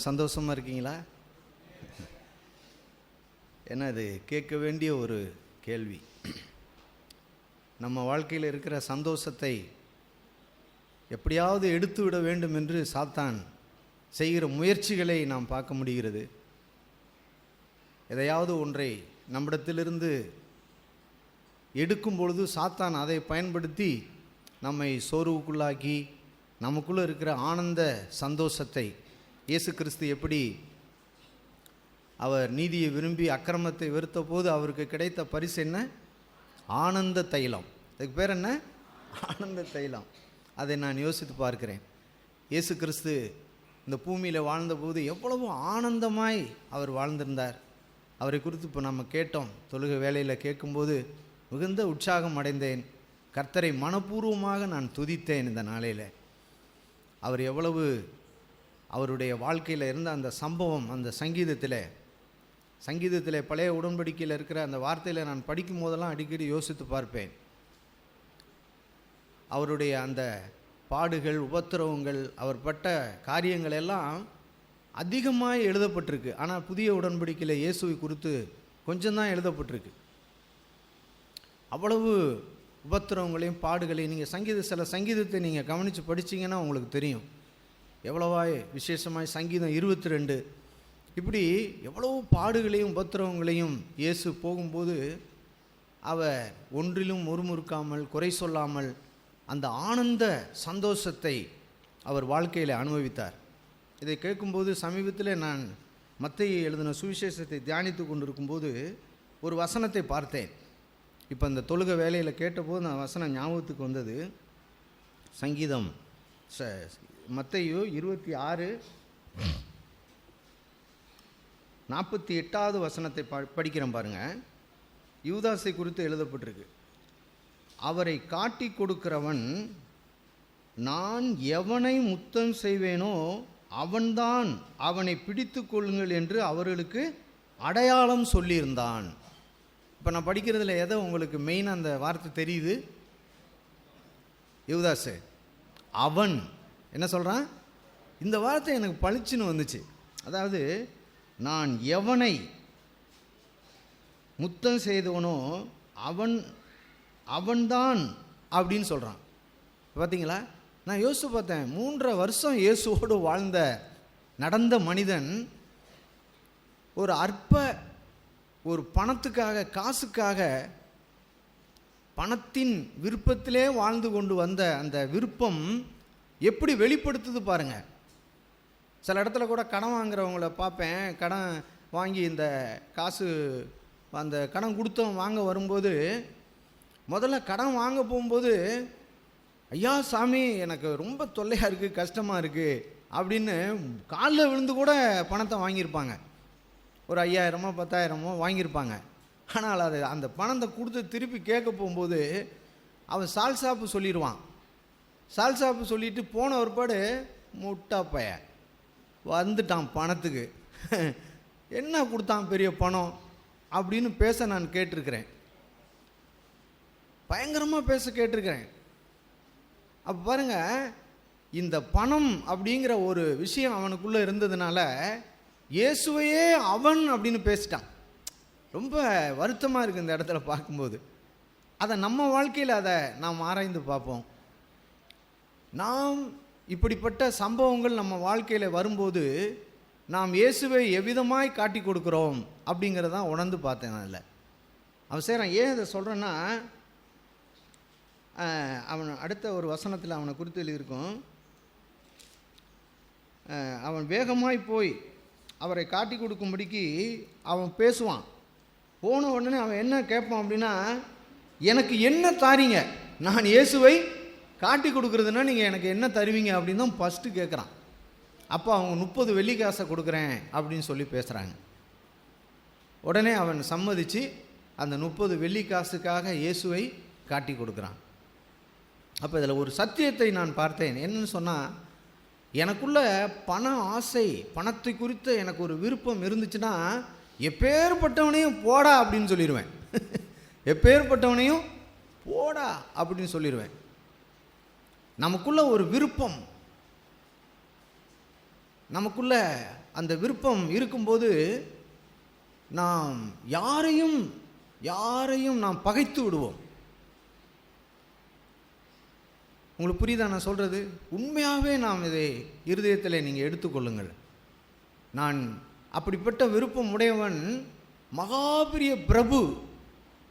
எல்லோரும் சந்தோஷமாக இருக்கீங்களா? ஏன்னா இது கேட்க வேண்டிய ஒரு கேள்வி. நம்ம வாழ்க்கையில் இருக்கிற சந்தோஷத்தை எப்படியாவது எடுத்து விட வேண்டும் என்று சாத்தான் செய்கிற முயற்சிகளை நாம் பார்க்க முடிகிறது. எதையாவது ஒன்றை நம்மிடத்திலிருந்து எடுக்கும் பொழுது சாத்தான் அதை பயன்படுத்தி நம்மை சோர்வுக்குள்ளாக்கி நமக்குள்ளே இருக்கிற ஆனந்த சந்தோஷத்தை, இயேசு கிறிஸ்து எப்படி அவர் நீதியை விரும்பி அக்கிரமத்தை வெறுத்த போது அவருக்கு கிடைத்த பரிசு என்ன? ஆனந்த தைலம். அதுக்கு பேர் என்ன? ஆனந்த தைலம். அதை நான் யோசித்து பார்க்கிறேன். இயேசு கிறிஸ்து இந்த பூமியில் வாழ்ந்தபோது எவ்வளவு ஆனந்தமாய் அவர் வாழ்ந்திருந்தார். அவரை குறித்து இப்போ நம்ம கேட்டோம். தொழுகை வேளையில் கேட்கும்போது மிகுந்த உற்சாகம் அடைந்தேன். கர்த்தரை மனப்பூர்வமாக நான் துதித்தேன். இந்த நாளையில் அவர் எவ்வளவு அவருடைய வாழ்க்கையில் இருந்த அந்த சம்பவம், அந்த சங்கீதத்தில் பழைய உடன்படிக்கையில் இருக்கிற அந்த வார்த்தையில் நான் படிக்கும் போதெல்லாம் அடிக்கடி யோசித்து பார்ப்பேன். அவருடைய அந்த பாடுகள், உபத்திரவங்கள், அவர் பட்ட காரியங்கள் எல்லாம் அதிகமாக எழுதப்பட்டிருக்கு. ஆனால் புதிய உடன்படிக்கையில் இயேசுவை குறித்து கொஞ்சம்தான் எழுதப்பட்டிருக்கு. அவ்வளவு உபத்திரவங்களையும் பாடுகளையும் நீங்கள் சில சங்கீதத்தை நீங்கள் கவனித்து படிச்சிங்கன்னா உங்களுக்கு தெரியும் எவ்வளவாய் விசேஷமாய். சங்கீதம் 22 இப்படி எவ்வளவு பாடுகளையும் உபத்திரவங்களையும் இயேசு போகும்போது அவர் ஒன்றிலும் முறுமுறுக்காமல், குறை சொல்லாமல் அந்த ஆனந்த சந்தோஷத்தை அவர் வாழ்க்கையில் அனுபவித்தார். இதை கேட்கும்போது சமீபத்தில் நான் மத்தேயு எழுதின சுவிசேஷத்தை தியானித்து கொண்டிருக்கும்போது ஒரு வசனத்தை பார்த்தேன். இப்போ இந்த தொழுகை வேலையில் கேட்டபோது நான் வசனம் ஞாபகத்துக்கு வந்தது. சங்கீதம் மத்தேயு 26:48 வசனத்தை படிக்கிறேன் பாருங்கள். யூதாசை குறித்து எழுதப்பட்டிருக்கு. அவரை காட்டி கொடுக்கிறவன், நான் எவனை முத்தம் செய்வேனோ அவன்தான் அவனை பிடித்து கொள்ளுங்கள் என்று அவர்களுக்கு அடையாளம் சொல்லியிருந்தான். இப்போ நான் படிக்கிறதுல எதை உங்களுக்கு மெயினாக அந்த வார்த்தை தெரியுது? யூதாசு அவன் என்ன சொல்கிறான்? இந்த வார்த்தை எனக்கு பளிச்சுன்னு வந்துச்சு. அதாவது நான் எவனை முத்தம் செய்தவனோ அவன்தான் அப்படின்னு சொல்கிறான். பார்த்தீங்களா? நான் யோசித்து பார்த்தேன். 3.5 வருஷம் இயேசுவோடு நடந்த மனிதன் ஒரு பணத்துக்காக, காசுக்காக, பணத்தின் விருப்பத்திலே வாழ்ந்து கொண்டு வந்த அந்த விருப்பம் எப்படி வெளிப்படுத்துது பாருங்க. சில இடத்துல கூட கடன் வாங்குறவங்கள பார்ப்பேன். கடன் வாங்கி இந்த காசு அந்த கடன் கொடுத்தவன் வாங்க வரும்போது முதல்ல கடன் வாங்க போகும்போது, ஐயா சாமி எனக்கு ரொம்ப தொல்லையாக இருக்குது, கஷ்டமாக இருக்குது அப்படின்னு காலில் விழுந்து கூட பணத்தை வாங்கியிருப்பாங்க. ஒரு 5000 10,000 வாங்கியிருப்பாங்க. ஆனால் அது அந்த பணத்தை கொடுத்து திருப்பி கேட்க போகும்போது அவன் சால்சாப்பு சொல்லிடுவான். சால்சாப்பு சொல்லிட்டு போன ஒருபாடு முட்டா பைய வந்துட்டான் பணத்துக்கு. என்ன கொடுத்தான் பெரிய பணம் அப்படின்னு பேச நான் கேட்டிருக்கிறேன். பயங்கரமாக பேச கேட்டிருக்கிறேன். அப்போ பாருங்கள், இந்த பணம் அப்படிங்கிற ஒரு விஷயம் அவனுக்குள்ளே இருந்ததுனால இயேசுவையே அவன் அப்படின்னு பேசிட்டான். ரொம்ப வருத்தமாக இருக்குது இந்த இடத்துல பார்க்கும்போது. அதை நம்ம வாழ்க்கையில் அதை நாம் ஆராய்ந்து பார்ப்போம். நாம் இப்படிப்பட்ட சம்பவங்கள் நம்ம வாழ்க்கையில் வரும்போது நாம் இயேசுவை எவ்விதமாய் காட்டி கொடுக்குறோம் அப்படிங்கிறதான் உணர்ந்து பார்த்தேன். அதில் அவன் செய்கிறான். ஏன் அதை சொல்கிறேன்னா, அவன் அடுத்த ஒரு வசனத்தில் அவனை குறித்து எழுதியிருக்கும். அவன் வேகமாய் போய் அவரை காட்டி கொடுக்கும்படிக்கு அவன் பேசுவான். போன உடனே அவன் என்ன கேட்பான் அப்படின்னா, எனக்கு என்ன தாரீங்க, நான் இயேசுவை காட்டி கொடுக்குறதுன்னா நீங்கள் எனக்கு என்ன தருவீங்க அப்படின்னு தான் ஃபஸ்ட்டு கேட்குறான். அப்போ அவங்க 30 வெள்ளிக்காசை கொடுக்குறேன் அப்படின்னு சொல்லி பேசுகிறாங்க. உடனே அவன் சம்மதித்து அந்த 30 வெள்ளிக்காசுக்காக இயேசுவை காட்டி கொடுக்குறான். அப்போ இதில் ஒரு சத்தியத்தை நான் பார்த்தேன். என்னன்னு சொன்னால், எனக்குள்ள பண ஆசை, பணத்தை குறித்த எனக்கு ஒரு விருப்பம் இருந்துச்சுன்னா எப்பேற்பட்டவனையும் போடா அப்படின்னு சொல்லிடுவேன். எப்பேற்பட்டவனையும் போடா அப்படின்னு சொல்லிடுவேன். நமக்குள்ள ஒரு விருப்பம், நமக்குள்ள அந்த விருப்பம் இருக்கும்போது நாம் யாரையும் நாம் பகைத்து விடுவோம். உங்களுக்கு புரியுதா நான் சொல்கிறது? உண்மையாகவே நாம் இதை இருதயத்தில் நீங்கள் எடுத்துக்கொள்ளுங்கள். நான் அப்படிப்பட்ட விருப்பம் உடையவன், மகாபெரிய பிரபு,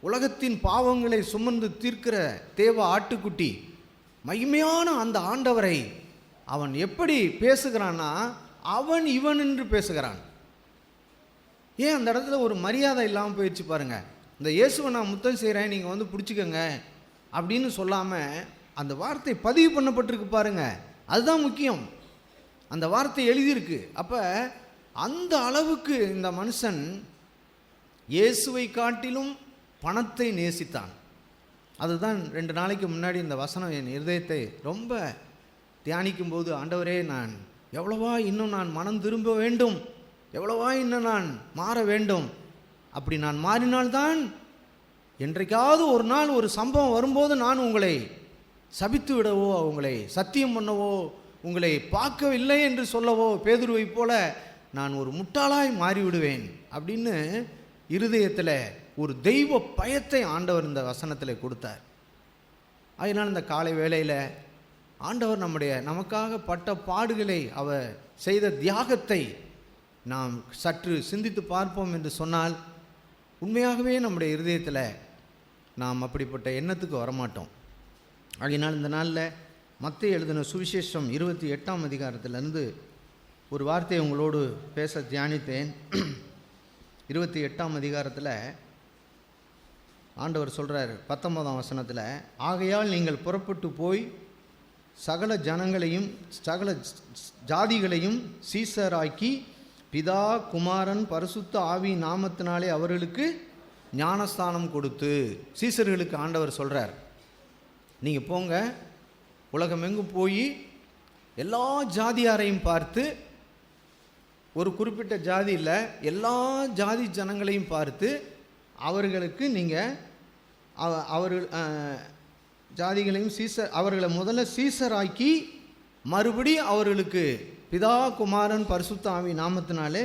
உலகத்தின் பாவங்களை சுமந்து தீர்க்கிற தேவ ஆட்டுக்குட்டி, மகிமையான அந்த ஆண்டவரை அவன் எப்படி பேசுகிறான்னா, அவன் இவன் என்று பேசுகிறான். ஏன் அந்த இடத்துல ஒரு மரியாதை இல்லாமல் போயிடுச்சு பாருங்க. இந்த இயேசுவை நான் முத்தம் செய்கிறேன், நீங்கள் வந்து பிடிச்சிக்கங்க அப்படின்னு சொல்லாமல் அந்த வார்த்தை பதிவு பண்ணப்பட்டிருக்கு பாருங்க. அதுதான் முக்கியம். அந்த வார்த்தை எழுதியிருக்கு. அப்போ அந்த அளவுக்கு இந்த மனுஷன் இயேசுவை காட்டிலும் பணத்தை நேசித்தான். அதுதான் 2 நாளைக்கு முன்னாடி இந்த வசனம் என் இருதயத்தை ரொம்ப தியானிக்கும் போது, ஆண்டவரே, நான் எவ்வளவா இன்னும் நான் மனம் திரும்ப வேண்டும், எவ்வளவா இன்னும் நான் மாற வேண்டும். அப்படி நான் மாறினால்தான் என்றைக்காவது ஒரு நாள் ஒரு சம்பவம் வரும்போது நான் உங்களை சபித்து விடவோ, உங்களை சத்தியம் பண்ணவோ, உங்களை பார்க்கவில்லை என்று சொல்லவோ, பேதுருவை போல நான் ஒரு முட்டாளாய் மாறிவிடுவேன் அப்படின்னு இருதயத்தில் ஒரு தெய்வ பயத்தை ஆண்டவர் இந்த வசனத்தில் கொடுத்தார். அதனால் இந்த காலை வேளையில் ஆண்டவர் நமக்காக பட்ட பாடுகளை, அவர் செய்த தியாகத்தை நாம் சற்று சிந்தித்து பார்ப்போம் என்று சொன்னால், உண்மையாகவே நம்முடைய இருதயத்தில் நாம் அப்படிப்பட்ட எண்ணத்துக்கு வரமாட்டோம். ஆகையினால் இந்த நாளில் மத்தேயு எழுதின சுவிசேஷம் 28ஆம் அதிகாரத்திலிருந்து ஒரு வார்த்தையை உங்களோடு பேச தியானித்தேன். 28ஆம் அதிகாரத்தில் ஆண்டவர் சொல்கிறார் 19ஆம் வசனத்தில், ஆகையால் நீங்கள் புறப்பட்டு போய் சகல ஜனங்களையும் சகல ஜாதிகளையும் சீசராக்கி பிதா குமாரன் பரிசுத்த ஆவி நாமத்தினாலே அவர்களுக்கு ஞானஸ்தானம் கொடுத்து. சீசர்களுக்கு ஆண்டவர் சொல்கிறார், நீங்கள் போங்க, உலகமெங்கும் போய் எல்லா ஜாதியாரையும் பார்த்து, ஒரு குறிப்பிட்ட ஜாதி இல்லை, எல்லா ஜாதி ஜனங்களையும் பார்த்து அவர்களுக்கு நீங்கள் அவர்கள் ஜாதிகளையும் அவர்களை முதல்ல சீசராக்கி மறுபடி அவர்களுக்கு பிதா குமாரன் பரிசுத்த ஆவி நாமத்தினாலே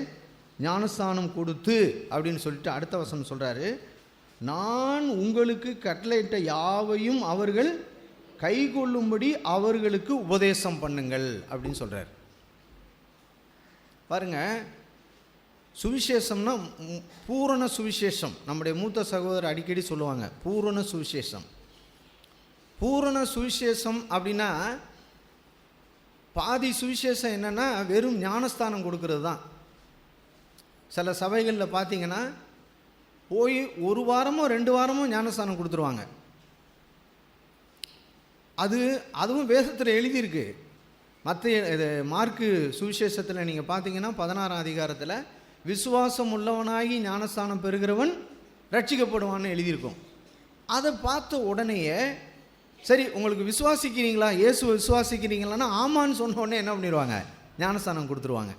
ஞானஸ்தானம் கொடுத்து அப்படின்னு சொல்லிட்டு அடுத்த வசனம் சொல்கிறாரு, நான் உங்களுக்கு கட்டளையிட்ட யாவையும் அவர்கள் கை கொள்ளும்படி அவர்களுக்கு உபதேசம் பண்ணுங்கள் அப்படின்னு சொல்கிறார். பாருங்க, சுவிசேஷம்னா பூரண சுவிசேஷம். நம்முடைய மூத்த சகோதரர் அடிக்கடி சொல்லுவாங்க, பூரண சுவிசேஷம். பூரண சுவிசேஷம் அப்படின்னா பாதி சுவிசேஷம் என்னென்னா வெறும் ஞானஸ்தானம் கொடுக்கறது தான். சில சபைகளில் பார்த்தீங்கன்னா போய் 1 வாரமோ 2 வாரமோ ஞானஸ்தானம் கொடுத்துருவாங்க. அதுவும் வேதத்தில் எழுதியிருக்கு. இது மார்க்கு சுவிசேஷத்தில் நீங்கள் பார்த்தீங்கன்னா 16ஆம் அதிகாரத்தில் விசுவாசம் உள்ளவனாகி ஞானஸ்தானம் பெறுகிறவன் ரட்சிக்கப்படுவான்னு எழுதியிருக்கும். அதை பார்த்த உடனேயே சரி, உங்களுக்கு விசுவாசிக்கிறீங்களா, இயேசுவை விசுவாசிக்கிறீங்களான்னா ஆமான்னு சொன்ன உடனே என்ன பண்ணிடுவாங்க, ஞானஸ்தானம் கொடுத்துருவாங்க.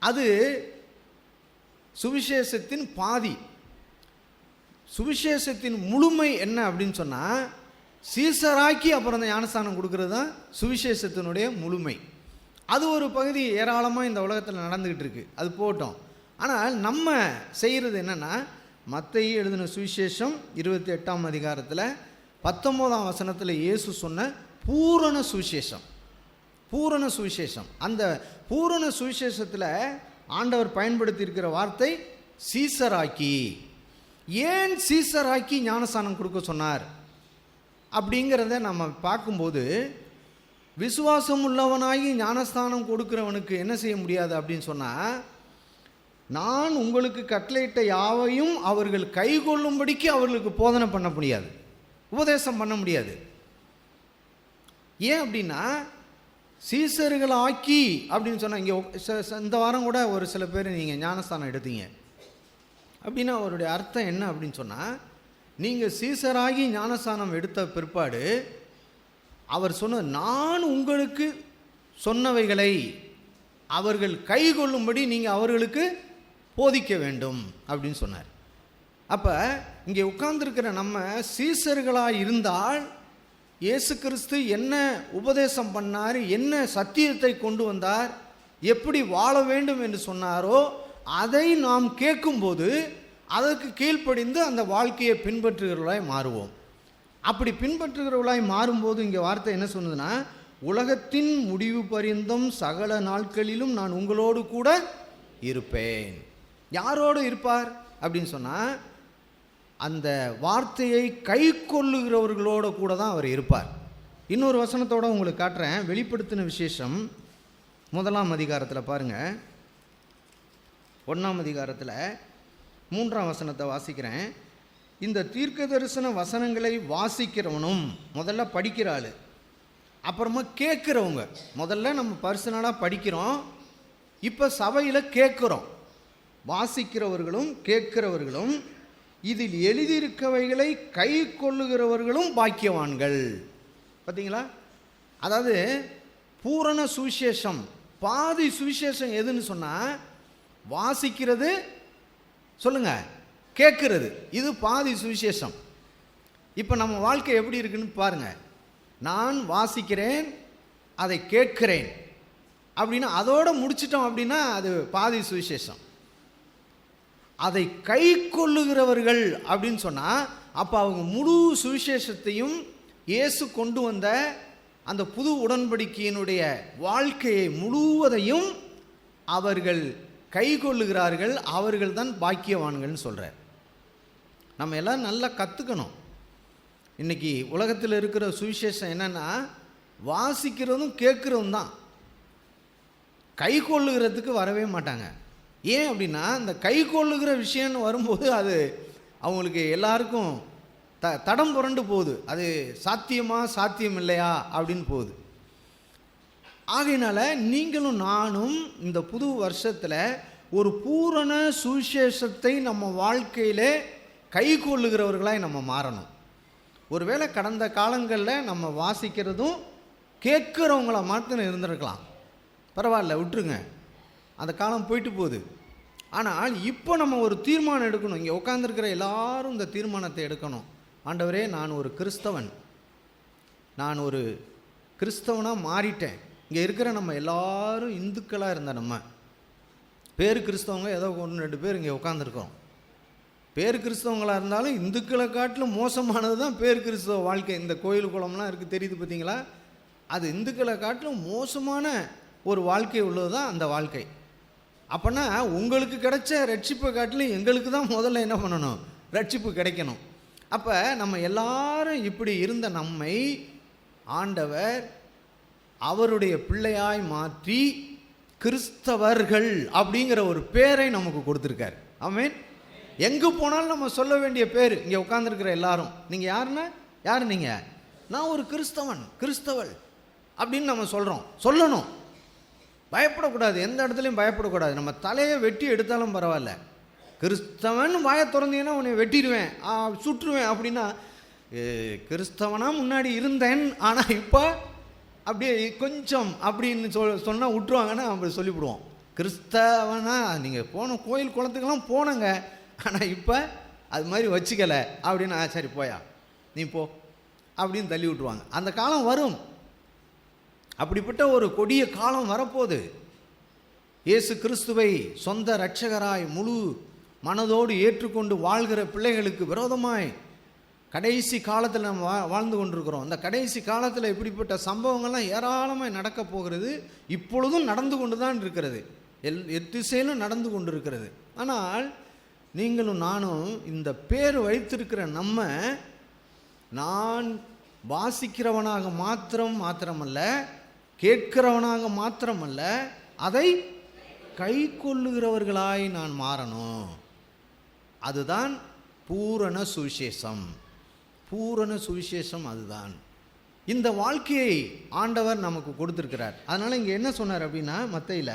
அது சுவிசேஷத்தின் பாதி. சுவிசேஷத்தின் முழுமை என்ன அப்படின்னு சொன்னால், சீசராக்கி அப்புறம் அந்த ஞானஸ்தானம் கொடுக்கறது தான் சுவிசேஷத்தினுடைய முழுமை. அது ஒரு பகுதி ஏராளமாக இந்த உலகத்தில் நடந்துக்கிட்டு இருக்குது, அது போட்டோம். ஆனால் நம்ம செய்கிறது என்னென்னா, மத்தேயு எழுதின சுவிசேஷம் 28ஆம் அதிகாரத்தில் 19ஆம் வசனத்தில் இயேசு சொன்ன பூரண சுவிசேஷம். பூரண சுவிசேஷம், அந்த பூரண சுவிசேஷத்தில் ஆண்டவர் பயன்படுத்தி இருக்கிற வார்த்தை சீசராக்கி. ஏன் சீசராக்கி ஞானஸ்தானம் கொடுக்க சொன்னார் அப்படிங்கிறத நம்ம பார்க்கும்போது, விசுவாசம் உள்ளவனாகி ஞானஸ்தானம் கொடுக்கிறவனுக்கு என்ன செய்ய முடியாது அப்படின்னு சொன்னால், நான் உங்களுக்கு கட்டளையிட்ட யாவையும் அவர்கள் கை கொள்ளும்படிக்கு அவர்களுக்கு போதனை பண்ண முடியாது, உபதேசம் பண்ண முடியாது. ஏன் அப்படின்னா, சீசர்கள் ஆக்கி அப்படின்னு சொன்னால், இங்கே இந்த வாரம் கூட ஒரு சில பேர் நீங்கள் ஞானஸ்தானம் எடுத்தீங்க அப்படின்னா அவருடைய அர்த்தம் என்ன அப்படின்னு சொன்னால், நீங்கள் சீசராகி ஞானஸ்தானம் எடுத்த பிற்பாடு அவர் சொன்ன, நான் உங்களுக்கு சொன்னவைகளை அவர்கள் கை கொள்ளும்படி நீங்கள் அவர்களுக்கு போதிக்க வேண்டும் அப்படின்னு சொன்னார். அப்போ இங்கே உட்கார்ந்துருக்கிற நம்ம சீசர்களாக இருந்தால், இயேசு கிறிஸ்து என்ன உபதேசம் பண்ணார், என்ன சத்தியத்தை கொண்டு வந்தார், எப்படி வாழ வேண்டும் என்று சொன்னாரோ அதை நாம் கேட்கும்போது அதற்கு கீழ்ப்படிந்து அந்த வாழ்க்கையை பின்பற்றுகிறவர்களாய் மாறுவோம். அப்படி பின்பற்றுகிறவர்களாய் மாறும்போது இங்கே வார்த்தை என்ன சொன்னதுன்னா, உலகத்தின் முடிவு பரியந்தம் சகல நாட்களிலும் நான் உங்களோடு கூட இருப்பேன். யாரோடு இருப்பார் அப்படின்னு சொன்னால், அந்த வார்த்தையை கை கொள்ளுகிறவர்களோடு கூட தான் அவர் இருப்பார். இன்னொரு வசனத்தோடு உங்களுக்கு காட்டுறேன். வெளிப்படுத்தின விசேஷம் 1ஆம் அதிகாரத்தில் பாருங்கள். 1ஆம் அதிகாரத்தில் 3ஆம் வசனத்தை வாசிக்கிறேன். இந்த தீர்க்க தரிசன வசனங்களை வாசிக்கிறவனும், முதல்ல படிக்கிற ஆள், அப்புறமா கேட்குறவங்க. முதல்ல நம்ம பர்சனலாக படிக்கிறோம், இப்போ சபையில் கேட்குறோம். வாசிக்கிறவர்களும் கேட்கிறவர்களும் இதில் எழுதியிருக்கவைகளை கை கொள்ளுகிறவர்களும் பாக்கியவான்கள். பார்த்தீங்களா? அதாவது பூரண சுவிசேஷம், பாதி சுவிசேஷம் எதுன்னு சொன்னால் வாசிக்கிறது, சொல்லுங்க, கேட்கிறது. இது பாதி சுவிசேஷம். இப்போ நம்ம வாழ்க்கை எப்படி இருக்குன்னு பாருங்க. நான் வாசிக்கிறேன், அதை கேட்கிறேன் அப்படின்னா அதோடு முடிச்சிட்டோம் அப்படின்னா அது பாதி சுவிசேஷம். அதை கை கொள்ளுகிறவர்கள் அப்படின்னு சொன்னால் அப்போ அவங்க முழு சுவிசேஷத்தையும் இயேசு கொண்டு வந்த அந்த புது உடன்படிக்கையினுடைய வாழ்க்கையை முழுவதையும் அவர்கள் கை கொள்ளுகிறார்கள். அவர்கள் தான் பாக்கியவான்கள்னு சொல்கிறார். நம்ம எல்லாம் நல்லா கற்றுக்கணும். இன்றைக்கி உலகத்தில் இருக்கிற சுவிசேஷம் என்னென்னா, வாசிக்கிறதும் கேட்குறதும் தான், கை கொள்ளுகிறதுக்கு வரவே மாட்டாங்க. ஏன் அப்படின்னா, இந்த கை கொள்ளுகிற விஷயம்னு வரும்போது அது அவங்களுக்கு எல்லாருக்கும் தடம் புரண்டு போகுது. அது சாத்தியமா சாத்தியம் இல்லையா அப்படின்னு போகுது. ஆகையினால நீங்களும் நானும் இந்த புது வருஷத்தில் ஒரு பூரண சுவிசேஷத்தை நம்ம வாழ்க்கையில் கை கொள்ளுகிறவர்களாய் நம்ம மாறணும். ஒருவேளை கடந்த காலங்களில் நம்ம வாசிக்கிறதும் கேட்குறவங்கள மாத்திரம் இருந்திருக்கலாம், பரவாயில்ல, விட்டுருங்க, அந்த காலம் போயிட்டு போகுது. ஆனால் இப்போ நம்ம ஒரு தீர்மானம் எடுக்கணும். இங்கே உட்காந்துருக்கிற எல்லாரும் இந்த தீர்மானத்தை எடுக்கணும். ஆண்டவரே, நான் ஒரு கிறிஸ்தவன், நான் ஒரு கிறிஸ்தவனாக மாறிட்டேன். இங்கே இருக்கிற நம்ம எல்லாரும் இந்துக்களாக இருந்த நம்ம பேர் கிறிஸ்தவங்க ஏதோ 1-2 பேர் இங்கே உட்காந்துருக்கோம். பேர் கிறிஸ்தவங்களாக இருந்தாலும் இந்துக்களை காட்டிலும் மோசமானது தான் பேர் கிறிஸ்தவ வாழ்க்கை. இந்த கோயில் குளம்லாம் இருக்குது, தெரியுது பார்த்தீங்களா? அது இந்துக்களை காட்டிலும் மோசமான ஒரு வாழ்க்கை உள்ளது தான் அந்த வாழ்க்கை. அப்போனா உங்களுக்கு கிடைச்ச ரட்சிப்பை காட்டிலும் எங்களுக்கு தான் முதல்ல என்ன பண்ணணும், ரட்சிப்பு கிடைக்கணும். அப்போ நம்ம எல்லாரும் இப்படி இருந்த நம்மை ஆண்டவர் அவருடைய பிள்ளையாய் மாற்றி கிறிஸ்தவர்கள் அப்படிங்கிற ஒரு பேரை நமக்கு கொடுத்துருக்கார். ஆமென். எங்கே போனாலும் நம்ம சொல்ல வேண்டிய பேர். இங்கே உட்காந்துருக்கிற எல்லாரும், நீங்கள் யாருன்னா, யார் நீங்கள்? நான் ஒரு கிறிஸ்தவன், கிறிஸ்தவள் அப்படின்னு நம்ம சொல்லணும். பயப்படக்கூடாது, எந்த இடத்துலையும் பயப்படக்கூடாது. நம்ம தலையை வெட்டி எடுத்தாலும் பரவாயில்ல, கிறிஸ்தவன் வாயை திறந்தீங்கன்னா உன்னை வெட்டிடுவேன், சுட்டுருவேன் அப்படின்னா, கிறிஸ்தவனாக முன்னாடி இருந்தேன் ஆனால் இப்போ அப்படியே கொஞ்சம் அப்படின்னு சொன்னால் விட்டுருவாங்கன்னா அப்படி சொல்லிவிடுவோம். கிறிஸ்தவனா நீங்கள் போன கோயில் குளத்துக்கெல்லாம் போனங்க, ஆனால் இப்போ அது மாதிரி வச்சுக்கலை அப்படின்னா, சரி போயா நீ போ அப்படின்னு தள்ளி விட்டுருவாங்க. அந்த காலம் வரும். அப்படிப்பட்ட ஒரு கொடிய காலம் வரப்போகுது. இயேசு கிறிஸ்துவை சொந்த இரட்சகராய் முழு மனதோடு ஏற்றுக்கொண்டு வாழ்கிற பிள்ளைகளுக்கு விரோதமாய் கடைசி காலத்தில் நம்ம வாழ்ந்து கொண்டிருக்கிறோம். அந்த கடைசி காலத்தில் இப்படிப்பட்ட சம்பவங்கள்லாம் ஏராளமாக நடக்க போகிறது. இப்பொழுதும் நடந்து கொண்டு தான் இருக்கிறது, எத்திசையிலும் நடந்து கொண்டு இருக்கிறது. ஆனால் நீங்களும் நானும் இந்த பேர் வைத்திருக்கிற நம்ம, நான் வாசிக்கிறவனாக மாத்திரமல்ல, கேட்கிறவனாக மாத்திரமல்ல, அதை கை கொள்ளுகிறவர்களாய் நான் மாறணும். அதுதான் பூரண சுவிசேஷம். பூரண சுவிசேஷம் அதுதான். இந்த வாழ்க்கையை ஆண்டவர் நமக்கு கொடுத்திருக்கிறார். அதனால் இங்கே என்ன சொன்னார் அப்படின்னா, மத்தேயில,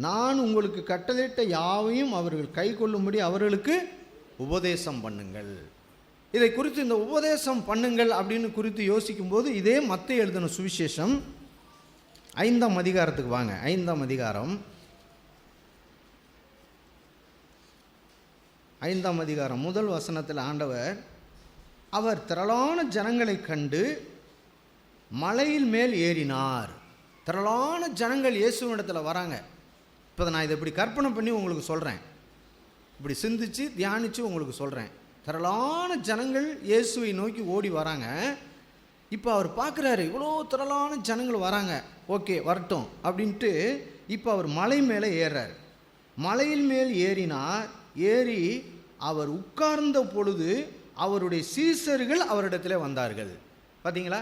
நான் உங்களுக்கு கட்டளையிட்ட யாவையும் அவர்கள் கை கொள்ளும்படி அவர்களுக்கு உபதேசம் பண்ணுங்கள். இதை குறித்து இந்த உபதேசம் பண்ணுங்கள் அப்படின்னு குறித்து யோசிக்கும்போது, இதே மத்தேயு எழுதின சுவிசேஷம் 5ஆம் அதிகாரத்துக்கு வாங்க. 5ஆம் அதிகாரம் 5ஆம் அதிகாரம் முதல் வசனத்தில் ஆண்டவர், அவர் திரளான ஜனங்களை கண்டு மலையில் மேல் ஏறினார். திரளான ஜனங்கள் இயேசுவிடத்தில் வராங்க. இப்போ நான் இதை இப்படி கற்பனை பண்ணி உங்களுக்கு சொல்கிறேன், இப்படி சிந்திச்சு தியானித்து உங்களுக்கு சொல்கிறேன். திரளான ஜனங்கள் இயேசுவை நோக்கி ஓடி வராங்க. இப்போ அவர் பார்க்குறாரு, இவ்வளோ திரளான ஜனங்கள் வராங்க, ஓகே வரட்டும் அப்படின்ட்டு இப்போ அவர் மலை மேலே ஏறுறார். மலையின் மேல் ஏறினார். ஏறி அவர் உட்கார்ந்த பொழுது அவருடைய சீசர்கள் அவரிடத்தில் வந்தார்கள். பார்த்தீங்களா,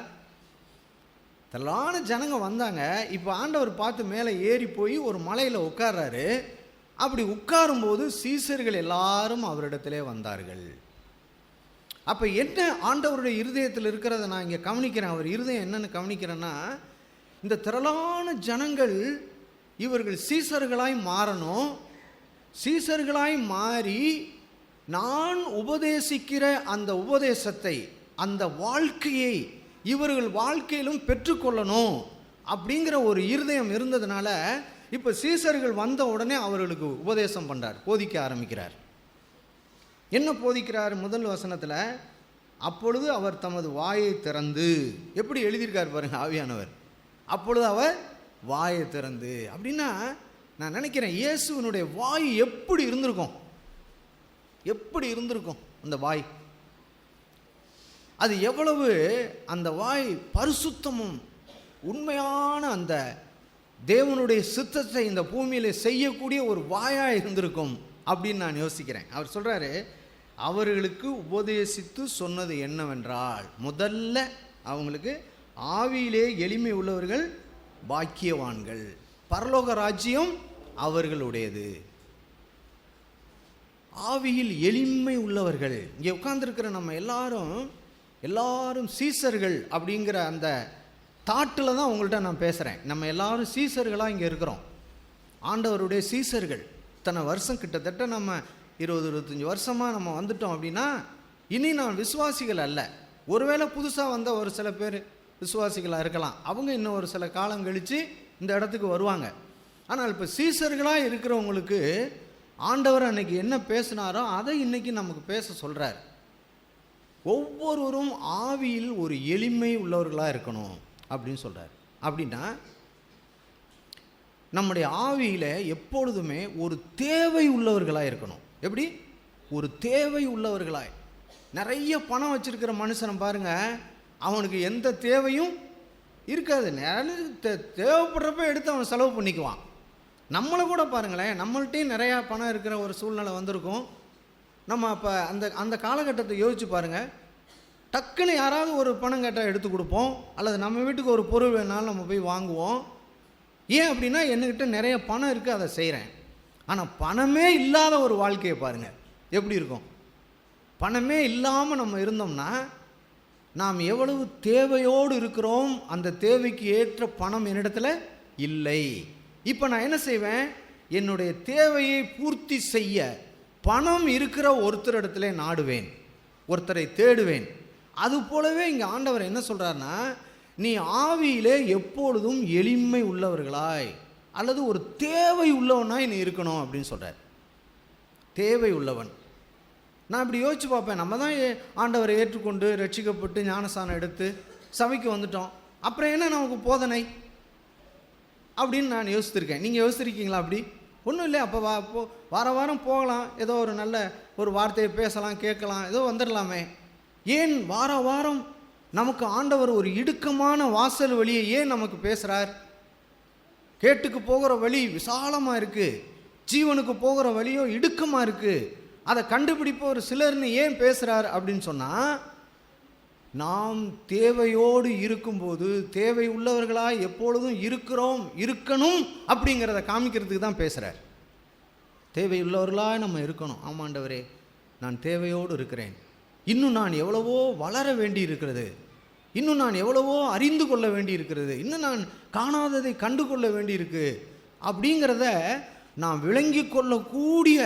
திரளான ஜனங்க வந்தாங்க. இப்போ ஆண்டவர் பார்த்து மேலே ஏறி போய் ஒரு மலையில் உட்கார்றாரு. அப்படி உட்காரும்போது சீசர்கள் எல்லாரும் அவரிடத்திலே வந்தார்கள். அப்போ என்ன ஆண்டவருடைய இருதயத்தில் இருக்கிறத நான் இங்கே கவனிக்கிறேன். அவர் இருதயம் என்னன்னு கவனிக்கிறேன்னா, இந்த திரளான ஜனங்கள் இவர்கள் சீசர்களாய் மாறணும். சீசர்களாய் மாறி நான் உபதேசிக்கிற அந்த உபதேசத்தை, அந்த வாழ்க்கையை இவர்கள் வாழ்க்கையிலும் பெற்றுக்கொள்ளணும் அப்படிங்கிற ஒரு இருதயம் இருந்ததுனால இப்போ சீசர்கள் வந்த உடனே அவர்களுக்கு உபதேசம் பண்ணுறார், போதிக்க ஆரம்பிக்கிறார். என்ன போதிக்கிறார்? முதல் வசனத்தில், அப்பொழுது அவர் தமது வாயை திறந்து, எப்படி எழுதியிருக்கார் பாருங்க ஆவியானவர், அப்பொழுது அவர் வாயை திறந்து. அப்படின்னா நான் நினைக்கிறேன் இயேசுவினுடைய வாய் எப்படி இருந்திருக்கும், எப்படி இருந்திருக்கும் அந்த வாய், அது எவ்வளவு அந்த வாய் பரிசுத்தமும் உண்மையான அந்த தேவனுடைய சித்தத்தை இந்த பூமியில் செய்யக்கூடிய ஒரு வாயாக இருந்திருக்கும் அப்படின்னு நான் யோசிக்கிறேன். அவர் சொல்கிறாரு, அவர்களுக்கு உபதேசித்து சொன்னது என்னவென்றால், முதல்ல அவங்களுக்கு ஆவியிலே எளிமை உள்ளவர்கள் பாக்கியவான்கள், பரலோக ராஜ்யம் அவர்களுடையது. ஆவியில் எளிமை உள்ளவர்கள். இங்கே உட்கார்ந்துருக்கிற நம்ம எல்லாரும் சீசர்கள் அப்படிங்கிற அந்த தாட்டில் தான் உங்கள்கிட்ட நான் பேசுகிறேன். நம்ம எல்லாரும் சீசர்களாக இங்கே இருக்கிறோம், ஆண்டவருடைய சீசர்கள். இத்தனை வருஷம் கிட்டத்தட்ட நம்ம 20-25 வருஷமாக நம்ம வந்துட்டோம் அப்படின்னா இனி நான் விசுவாசிகள் அல்ல. ஒருவேளை புதுசாக வந்த ஒரு சில பேர் விசுவாசிகளாக இருக்கலாம், அவங்க இன்னும் ஒரு சில காலம் கழித்து இந்த இடத்துக்கு வருவாங்க. ஆனால் இப்போ சீசர்களாக இருக்கிறவங்களுக்கு ஆண்டவர் அன்னைக்கு என்ன பேசினாரோ அதை இன்னைக்கு நமக்கு பேச சொல்கிறார். ஒவ்வொருவரும் ஆவியில் ஒரு எளிமை உள்ளவர்களாக இருக்கணும் அப்படின்னு சொல்கிறார். அப்படின்னா நம்முடைய ஆவியில் எப்பொழுதுமே ஒரு தேவை உள்ளவர்களாக இருக்கணும். எப்படி? ஒரு தேவை உள்ளவர்களாய். நிறைய பணம் வச்சிருக்கிற மனுஷனை பாருங்க, அவனுக்கு எந்த தேவையும் இருக்காது. தேவைப்படுறப்ப எடுத்து அவன் செலவு பண்ணிக்குவான். நம்மளை கூட பாருங்களேன், நம்மள்கிட்டையும் நிறையா பணம் இருக்கிற ஒரு சூழ்நிலை வந்திருக்கும். நம்ம அப்போ அந்த காலகட்டத்தை யோசிச்சு பாருங்கள். டக்குன்னு யாராவது ஒரு பணம் கேட்டால் எடுத்து கொடுப்போம், அல்லது நம்ம வீட்டுக்கு ஒரு பொருள் வேணாலும் நம்ம போய் வாங்குவோம். ஏன் அப்படின்னா என்கிட்ட நிறைய பணம் இருக்குது, அதை செய்கிறேன். ஆனால் பணமே இல்லாத ஒரு வாழ்க்கையை பாருங்கள் எப்படி இருக்கும். பணமே இல்லாமல் நம்ம இருந்தோம்னா நாம் எவ்வளவு தேவையோடு இருக்கிறோம், அந்த தேவைக்கு ஏற்ற பணம் என்னிடத்துல இல்லை. இப்போ நான் என்ன செய்வேன், என்னுடைய தேவையை பூர்த்தி செய்ய பணம் இருக்கிற ஒருத்தரிடத்துல நாடுவேன், ஒருத்தரை தேடுவேன். அது போலவே இங்கே ஆண்டவர் என்ன சொல்கிறாருன்னா, நீ ஆவியிலே எப்பொழுதும் எளிமை உள்ளவர்களாய் அல்லது ஒரு தேவை உள்ளவனாய் நீ இருக்கணும் அப்படின்னு சொல்கிறார். தேவை உள்ளவன். நான் இப்படி யோசிச்சு பார்ப்பேன், நம்ம தான் ஆண்டவரை ஏற்றுக்கொண்டு ரட்சிக்கப்பட்டு ஞானஸ்தானம் எடுத்து சபைக்கு வந்துட்டோம், அப்புறம் என்ன நமக்கு போதனை அப்படின்னு நான் யோசித்திருக்கேன். நீங்கள் யோசிச்சிருக்கீங்களா? அப்படி ஒன்றும் இல்லை. அப்போ வார வாரம் போகலாம், ஏதோ ஒரு நல்ல ஒரு வார்த்தையை பேசலாம், கேட்கலாம், ஏதோ வந்துடலாமே. ஏன் வார வாரம் நமக்கு ஆண்டவர் ஒரு இடுக்கமான வாசல் வழியை ஏன் நமக்கு பேசுகிறார்? கேட்டுக்கு போகிற வழி விசாலமாக இருக்குது, ஜீவனுக்கு போகிற வழியோ இடுக்கமாக இருக்குது. அதை கண்டுபிடிப்ப ஒரு சிலர்னு ஏன் பேசுகிறார் அப்படின்னு சொன்னால், நாம் தேவையோடு இருக்கும்போது தேவை உள்ளவர்களாக எப்பொழுதும் இருக்கணும் அப்படிங்கிறத காமிக்கிறதுக்கு தான் பேசுகிறார். தேவை உள்ளவர்களாக நம்ம இருக்கணும். ஆமாண்டவரே, நான் தேவையோடு இருக்கிறேன், இன்னும் நான் எவ்வளவோ வளர வேண்டி இருக்கிறது, இன்னும் நான் எவ்வளவோ அறிந்து கொள்ள வேண்டி இருக்கிறது, இன்னும் நான் காணாததை கண்டு கொள்ள வேண்டி இருக்கு அப்படிங்கிறத நான் விளங்கி கொள்ளக்கூடிய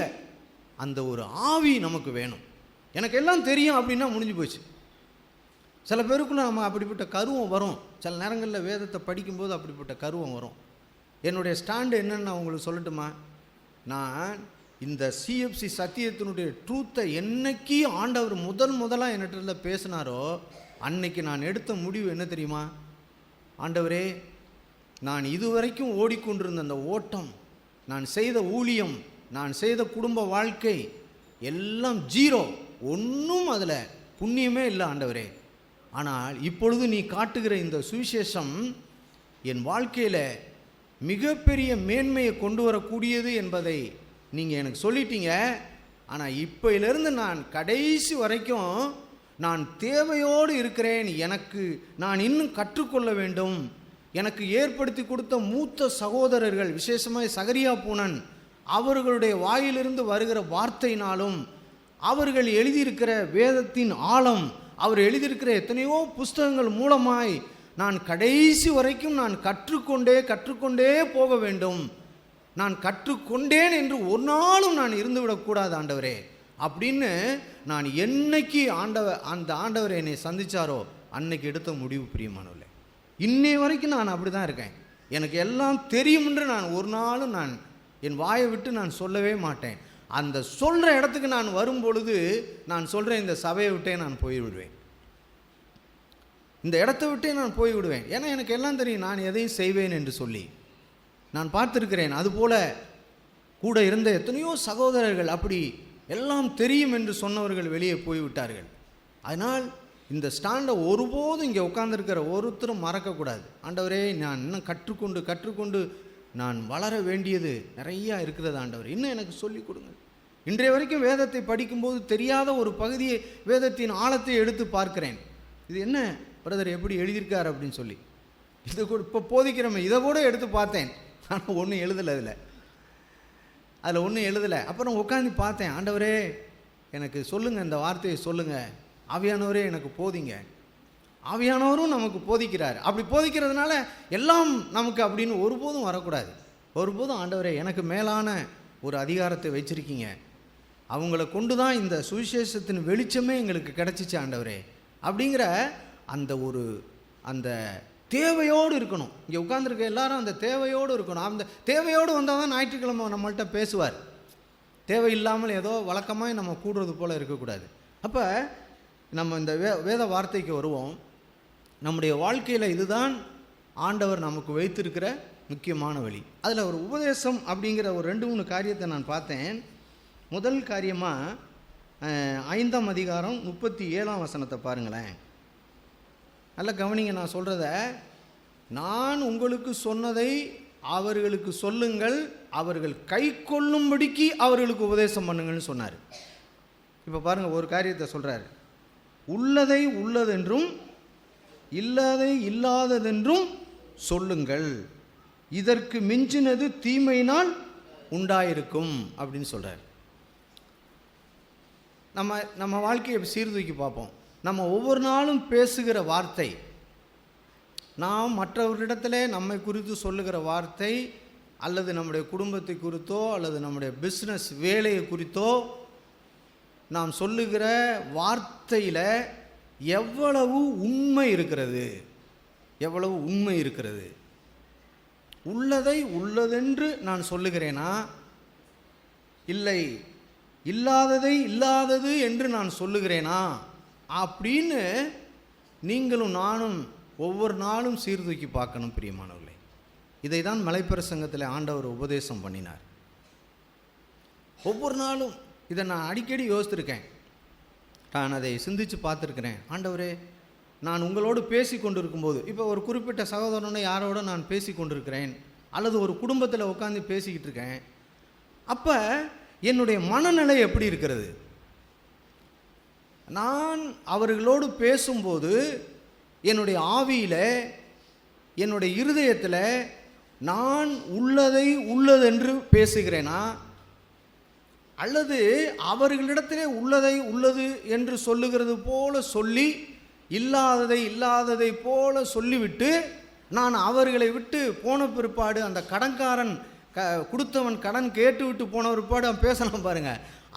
அந்த ஒரு ஆவி நமக்கு வேணும். எனக்கு எல்லாம் தெரியும் அப்படின்னா முடிஞ்சு போச்சு. சில பேருக்குள்ள நம்ம அப்படிப்பட்ட கருவம் வரும். சில நேரங்களில் வேதத்தை படிக்கும்போது அப்படிப்பட்ட கருவம் வரும். என்னுடைய ஸ்டாண்டு என்னன்னு நான் உங்களுக்கு சொல்லட்டுமா? நான் இந்த சிஎஃப்சி சத்தியத்தினுடைய ட்ரூத்தை என்னைக்கு ஆண்டவர் முதலாக என்கிட்ட பேசினாரோ அன்னைக்கு நான் எடுத்த முடிவு என்ன தெரியுமா? ஆண்டவரே, நான் இதுவரைக்கும் ஓடிக்கொண்டிருந்த அந்த ஓட்டம், நான் செய்த ஊழியம், நான் செய்த குடும்ப வாழ்க்கை எல்லாம் ஜீரோ, ஒன்றும் அதில் புண்ணியமே இல்லை ஆண்டவரே. ஆனால் இப்பொழுது நீ காட்டுகிற இந்த சுவிசேஷம் என் வாழ்க்கையில் மிகப்பெரிய மேன்மையை கொண்டு வரக்கூடியது என்பதை நீங்கள் எனக்கு சொல்லிட்டீங்க. ஆனால் இப்போயிலிருந்து நான் கடைசி வரைக்கும் நான் தேவையோடு இருக்கிறேன். நான் இன்னும் கற்றுக்கொள்ள வேண்டும். எனக்கு ஏற்படுத்தி கொடுத்த மூத்த சகோதரர்கள், விசேஷமாக சகரியா பூனன், அவர்களுடைய வாயிலிருந்து வருகிற வார்த்தையினாலும், அவர்கள் எழுதியிருக்கிற வேதத்தின் ஆழம், அவர் எழுதியிருக்கிற எத்தனையோ புஸ்தகங்கள் மூலமாய் நான் கடைசி வரைக்கும் நான் கற்றுக்கொண்டே போக வேண்டும். நான் கற்றுக்கொண்டேன் என்று ஒரு நாளும் நான் இருந்துவிடக்கூடாது ஆண்டவரே அப்படின்னு நான் என்னைக்கு அந்த ஆண்டவர் என்னை சந்திச்சாரோ அன்னைக்கு எடுத்த முடிவு பிரியமானவர்களே. இன்னை வரைக்கும் நான் அப்படி தான் இருக்கேன். எனக்கு எல்லாம் தெரியும் என்று நான் ஒரு நாளும் நான் என் வாயை விட்டு நான் சொல்லவே மாட்டேன். அந்த சொல்கிற இடத்துக்கு நான் வரும்பொழுது நான் சொல்கிறேன், இந்த சபையை விட்டே நான் போய்விடுவேன், இந்த இடத்த விட்டே நான் போய்விடுவேன். ஏன்னா எனக்கு எல்லாம் தெரியும், நான் எதையும் செய்வேன் என்று சொல்லி நான் பார்த்துருக்கிறேன். அதுபோல் கூட இருந்த எத்தனையோ சகோதரர்கள் அப்படி எல்லாம் தெரியும் என்று சொன்னவர்கள் வெளியே போய்விட்டார்கள். அதனால் இந்த ஸ்டாண்டை ஒருபோதும் இங்கே உட்கார்ந்துருக்கிற ஒருத்தரும் மறக்கக்கூடாது. ஆண்டவரே, நான் இன்னும் கற்றுக்கொண்டு நான் வளர வேண்டியது நிறையா இருக்கிறது ஆண்டவர், இன்னும் எனக்கு சொல்லிக் கொடுங்க. இன்றைய வரைக்கும் வேதத்தை படிக்கும்போது தெரியாத ஒரு பகுதியை, வேதத்தின் ஆழத்தை எடுத்து பார்க்கிறேன். இது என்ன பிரதர் எப்படி எழுதியிருக்கார் அப்படின்னு சொல்லி, இது கூட இப்போ போதிக்கிறோமே இதை கூட எடுத்து பார்த்தேன். ஆனால் ஒன்றும் எழுதலை, அதில் ஒன்றும் எழுதலை. அப்புறம் உட்காந்து பார்த்தேன், ஆண்டவரே எனக்கு சொல்லுங்கள், இந்த வார்த்தையை சொல்லுங்கள், ஆவியானவரே எனக்கு போதிங்க. ஆவியானவரும் நமக்கு போதிக்கிறார். அப்படி போதிக்கிறதுனால எல்லாம் நமக்கு அப்படின்னு ஒருபோதும் வரக்கூடாது. ஒருபோதும் ஆண்டவரே எனக்கு மேலான ஒரு அதிகாரத்தை வச்சுருக்கீங்க, அவங்கள கொண்டு தான் இந்த சுவிசேஷத்தின் வெளிச்சமே எங்களுக்கு கிடச்சிச்சு ஆண்டவரே அப்படிங்கிற அந்த தேவையோடு இருக்கணும். இங்கே உட்காந்துருக்க எல்லாரும் அந்த தேவையோடு இருக்கணும். அந்த தேவையோடு வந்தால் தான் ஞாயிற்றுக்கிழமை நம்மள்கிட்ட பேசுவார். தேவையில்லாமல் ஏதோ வழக்கமாக நம்ம கூடுறது போல் இருக்கக்கூடாது. அப்போ நம்ம இந்த வேத வார்த்தைக்கு வருவோம். நம்முடைய வாழ்க்கையில் இதுதான் ஆண்டவர் நமக்கு வைத்திருக்கிற முக்கியமான வழி. அதில் ஒரு உபதேசம் அப்படிங்கிற ஒரு 2-3 காரியத்தை நான் பார்த்தேன். முதல் காரியமாக 5ஆம் அதிகாரம் 37ஆம் வசனத்தை பாருங்களேன். நல்ல கவனிங்க, நான் சொல்கிறத. நான் உங்களுக்கு சொன்னதை அவர்களுக்கு சொல்லுங்கள், அவர்கள் கை கொள்ளும்படிக்கு அவர்களுக்கு உபதேசம் பண்ணுங்கள்னு சொன்னார். இப்போ பாருங்கள், ஒரு காரியத்தை சொல்கிறார். உள்ளதை உள்ளதென்றும் இல்லாதை இல்லாததென்றும் சொல்லுங்கள், இதற்கு மிஞ்சினது தீமையினால் உண்டாயிருக்கும் அப்படின்னு சொல்கிறார். நம்ம வாழ்க்கையை சீர்தூக்கி பார்ப்போம். நம்ம ஒவ்வொரு நாளும் பேசுகிற வார்த்தை, நாம் மற்றவர்களிடத்தில் நம்மை குறித்து சொல்லுகிற வார்த்தை, அல்லது நம்முடைய குடும்பத்தை குறித்தோ அல்லது நம்முடைய பிஸ்னஸ் வேலையை குறித்தோ நாம் சொல்லுகிற வார்த்தையில் எவ்வளவு உண்மை இருக்கிறது? உள்ளதை உள்ளதென்று நான் சொல்லுகிறேனா, இல்லை இல்லாததை இல்லாதது என்று நான் சொல்லுகிறேனா அப்படின்னு நீங்களும் நானும் ஒவ்வொரு நாளும் சீர்தூக்கி பார்க்கணும் பிரியமானவர்களே. இதை தான் மலைப்பிரசங்கத்தில் ஆண்டவர் உபதேசம் பண்ணினார். ஒவ்வொரு நாளும் இதை நான் அடிக்கடி யோசித்திருக்கேன், நான் அதை சிந்தித்து பார்த்துருக்கிறேன். ஆண்டவரே, நான் உங்களோடு பேசி கொண்டு இருக்கும்போது, இப்போ ஒரு குறிப்பிட்ட சகோதரனை யாரோட நான் பேசி கொண்டிருக்கிறேன், அல்லது ஒரு குடும்பத்தில் உட்காந்து பேசிக்கிட்டு இருக்கேன், அப்போ என்னுடைய மனநிலை எப்படி இருக்கிறது? நான் அவர்களோடு பேசும்போது என்னுடைய ஆவியில், என்னுடைய இருதயத்தில் நான் உள்ளதை உள்ளதென்று பேசுகிறேனா, அல்லது அவர்களிடத்திலே உள்ளதை உள்ளது என்று சொல்லுகிறது போல சொல்லி இல்லாததை இல்லாததை போல சொல்லிவிட்டு நான் அவர்களை விட்டு போன பிற்பாடு, அந்த கடன்காரன் கொடுத்தவன் கடன் கேட்டு விட்டு போன பிற்பாடு அவன் பேசலாம் பாருங்க,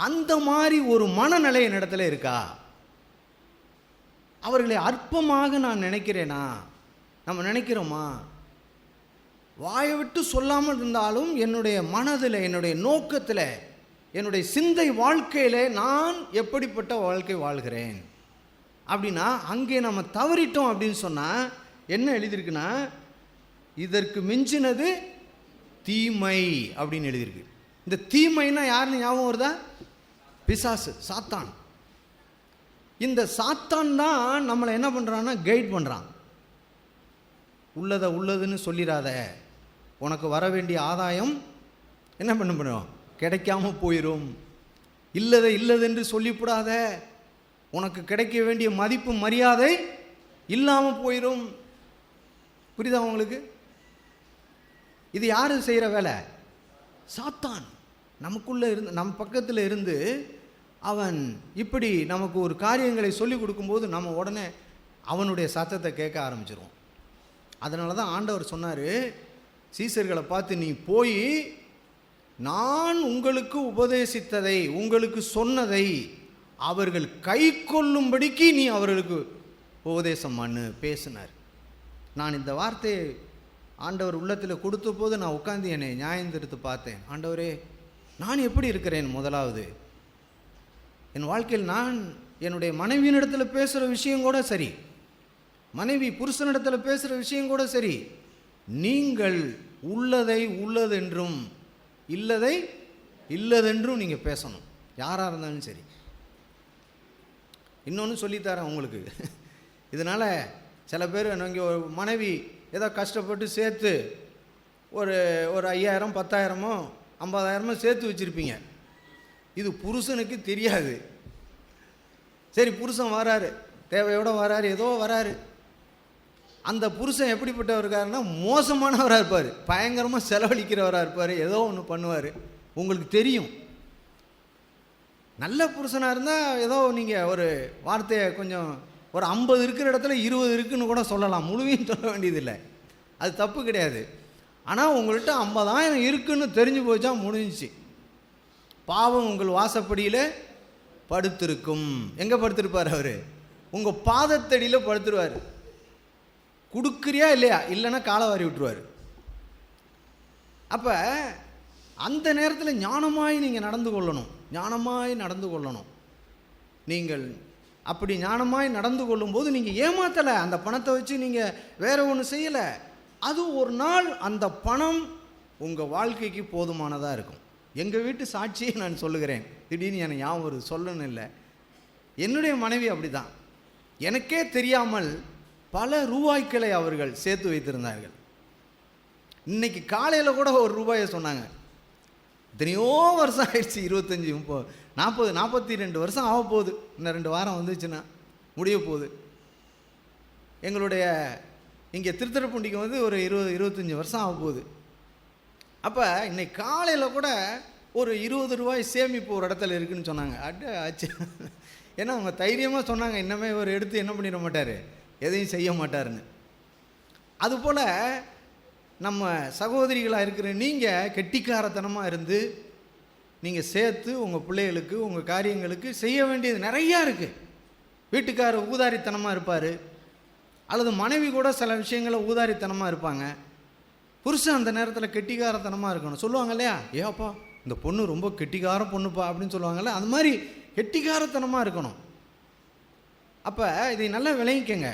அந்த மாதிரி ஒரு மனநிலை என்னிடத்துல இருக்கா? அவர்களை அற்பமாக நான் நினைக்கிறேனா? நம்ம நினைக்கிறோமா? வாயை விட்டு சொல்லாமல் இருந்தாலும் என்னுடைய மனதில், என்னுடைய நோக்கத்தில், என்னுடைய சிந்தை வாழ்க்கையில் நான் எப்படிப்பட்ட வாழ்க்கை வாழ்கிறேன் அப்படின்னா, அங்கே நம்ம தவறிட்டோம் அப்படின்னு சொன்னால் என்ன எழுதியிருக்குன்னா, இதற்கு மிஞ்சினது தீமை அப்படின்னு எழுதியிருக்கு. இந்த தீமைன்னா யாருன்னு ஞாபகம் வருதா? பிசாசு, சாத்தான். இந்த சாத்தான் தான் நம்மளை என்ன பண்ணுறான்னா கைட் பண்ணுறான். உள்ளதை உள்ளதுன்னு சொல்லிடாத, உனக்கு வர வேண்டிய ஆதாயம் என்ன பண்ணுறோம், கிடைக்காம போயிடும். இல்லதை இல்லதென்று சொல்லிவிடாத, உனக்கு கிடைக்க வேண்டிய மதிப்பு மரியாதை இல்லாமல் போயிடும். புரியுதா உங்களுக்கு? இது யார் செய்கிற வேலை? சாத்தான். நமக்குள்ளே இருந்து, நம் பக்கத்தில் இருந்து அவன் இப்படி நமக்கு ஒரு காரியங்களை சொல்லி கொடுக்கும்போது நம்ம உடனே அவனுடைய சத்தத்தை கேட்க ஆரம்பிச்சிருவோம். அதனால தான் ஆண்டவர் சொன்னார் சீசர்களை பார்த்து, நீ போய் நான் உங்களுக்கு உபதேசித்ததை, உங்களுக்கு சொன்னதை அவர்கள் கை கொள்ளும்படிக்கு நீ அவர்களுக்கு உபதேசம் பண்ணு பேசினார். நான் இந்த வார்த்தையை ஆண்டவர் உள்ளத்தில் கொடுத்த போது நான் உட்காந்து என்னை நியாயந்திருத்து பார்த்தேன். ஆண்டவரே, நான் எப்படி இருக்கிறேன்? முதலாவது என் வாழ்க்கையில் நான் என்னுடைய மனைவியினிடத்தில் பேசுகிற விஷயம் கூட சரி, மனைவி புருஷனிடத்தில் பேசுகிற விஷயம் கூட சரி, நீங்கள் உள்ளதை உள்ளதென்றும் இல்லதை இல்லதென்றும் நீங்கள் பேசணும், யாராக இருந்தாலும் சரி. இன்னொன்று சொல்லித்தரேன் உங்களுக்கு. இதனால் சில பேர் இங்கே ஒரு மனைவி ஏதோ கஷ்டப்பட்டு சேர்த்து ஒரு 5000 10,000 50,000 சேர்த்து வச்சுருப்பீங்க. இது புருஷனுக்கு தெரியாது. சரி, புருஷன் வராரு, தேவையோடு வராரு, ஏதோ வராரு. அந்த புருஷன் எப்படிப்பட்டவர் இருக்காருன்னா மோசமானவராக இருப்பார், பயங்கரமாக செலவழிக்கிறவராக இருப்பார், ஏதோ ஒன்று பண்ணுவார். உங்களுக்கு தெரியும். நல்ல புருஷனாக இருந்தால் ஏதோ நீங்கள் ஒரு வார்த்தையை கொஞ்சம் ஒரு 50 இருக்கிற இடத்துல 20 இருக்குன்னு கூட சொல்லலாம், முழுவையும் சொல்ல வேண்டியதில்லை, அது தப்பு கிடையாது. ஆனால் உங்கள்கிட்ட 50,000 இருக்குன்னு தெரிஞ்சு போச்சா முடிஞ்சிச்சு. பாவம் உங்கள் வாசப்படியில் படுத்திருக்கும். எங்கே படுத்திருப்பார் அவர்? உங்கள் பாதத்தடியில் படுத்துருவார். கொடுக்குறியா இல்லையா? இல்லைன்னா காலை வாரி விட்டுருவார். அப்போ அந்த நேரத்தில் ஞானமாய் நீங்கள் நடந்து கொள்ளணும், ஞானமாய் நடந்து கொள்ளணும். நீங்கள் அப்படி ஞானமாய் நடந்து கொள்ளும்போது நீங்கள் ஏமாத்தலை, அந்த பணத்தை வச்சு நீங்கள் வேற ஒன்று செய்யலை. அது ஒரு நாள் அந்த பணம் உங்கள் வாழ்க்கைக்கு போதுமானதாக இருக்கும். எங்கள் வீட்டு சாட்சியை நான் சொல்லுகிறேன், திடீர்னு எனக்கு ஞாபகம் வருது, சொல்லணும் இல்லை. என்னுடைய மனைவி அப்படி தான், எனக்கே தெரியாமல் பல ரூபாய்க்களை அவர்கள் சேர்த்து வைத்திருந்தார்கள். இன்னைக்கு காலையில் கூட ஒரு ரூபாயை சொன்னாங்க. எத்தனையோ வருஷம் ஆயிடுச்சு, 25 30 40 42 வருஷம் ஆக போகுது. இன்னும் 2 வாரம் வந்துச்சுன்னா முடிய போகுது. எங்களுடைய இங்கே திருத்துறைப்பூண்டிக்கு வந்து ஒரு 20-25 வருஷம் ஆக போகுது. அப்போ இன்னைக்கு காலையில் கூட ஒரு 20 ரூபாய் சேமிப்பு ஒரு இடத்துல இருக்குதுன்னு சொன்னாங்க. ஆச்சு. ஏன்னா அவங்க தைரியமாக சொன்னாங்க, இன்னமே இவர் எடுத்து என்ன பண்ணிட மாட்டார், எதையும் செய்ய மாட்டாருன்னு. அதுபோல் நம்ம சகோதரிகளாக இருக்கிற நீங்கள் கெட்டிக்காரத்தனமாக இருந்து நீங்கள் சேர்த்து உங்கள் பிள்ளைகளுக்கு உங்கள் காரியங்களுக்கு செய்ய வேண்டியது நிறையா இருக்குது. வீட்டுக்காரர் ஊதாரித்தனமாக இருப்பார், அல்லது மனைவி கூட சில விஷயங்களை ஊதாரித்தனமாக இருப்பாங்க. புருஷன் அந்த நேரத்தில் கெட்டிக்காரத்தனமாக இருக்கணும். சொல்லுவாங்க இல்லையா, ஏப்பா இந்த பொண்ணு ரொம்ப கெட்டிக்கார பொண்ணுப்பா அப்படின்னு சொல்லுவாங்கள்ல, அந்த மாதிரி கெட்டிக்காரத்தனமாக இருக்கணும். அப்போ இதை நல்லா விளங்கிக்கங்க.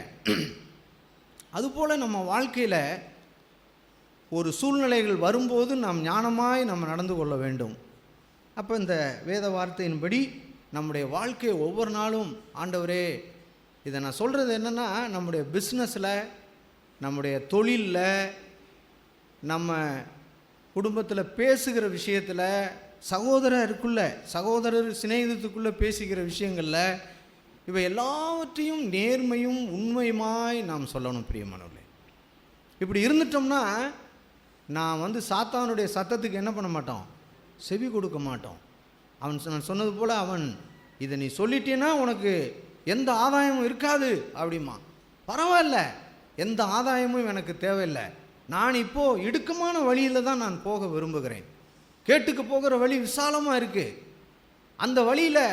அதுபோல் நம்ம வாழ்க்கையில் ஒரு சூழ்நிலைகள் வரும்போது நாம் ஞானமாய் நம்ம நடந்து கொள்ள வேண்டும். அப்போ இந்த வேத வார்த்தையின்படி நம்முடைய வாழ்க்கையை ஒவ்வொரு நாளும், ஆண்டவரே, இதை நான் சொல்கிறது என்னென்னா, நம்முடைய பிஸ்னஸில், நம்முடைய தொழிலில், நம்ம குடும்பத்தில் பேசுகிற விஷயத்தில், சகோதரர் சிநேகிதத்துக்குள்ளே பேசுகிற விஷயங்களில், இவை எல்லாவற்றையும் நேர்மையும் உண்மையுமாய் நாம் சொல்லணும். பிரியமானவர்களே, இப்படி இருந்துட்டோம்னா நான் சாத்தானுடைய சத்தத்துக்கு என்ன பண்ண மாட்டோம், செவி கொடுக்க மாட்டோம். நான் சொன்னது போல் அவன் இதை நீ சொல்லிட்டேன்னா உனக்கு எந்த ஆதாயமும் இருக்காது அப்படிமா. பரவாயில்ல, எந்த ஆதாயமும் எனக்கு தேவையில்லை, நான் இப்போது இடுக்கமான வழியில் தான் நான் போக விரும்புகிறேன். கேட்டுக்கு போகிற வழி விசாலமாக இருக்குது. அந்த வழியில்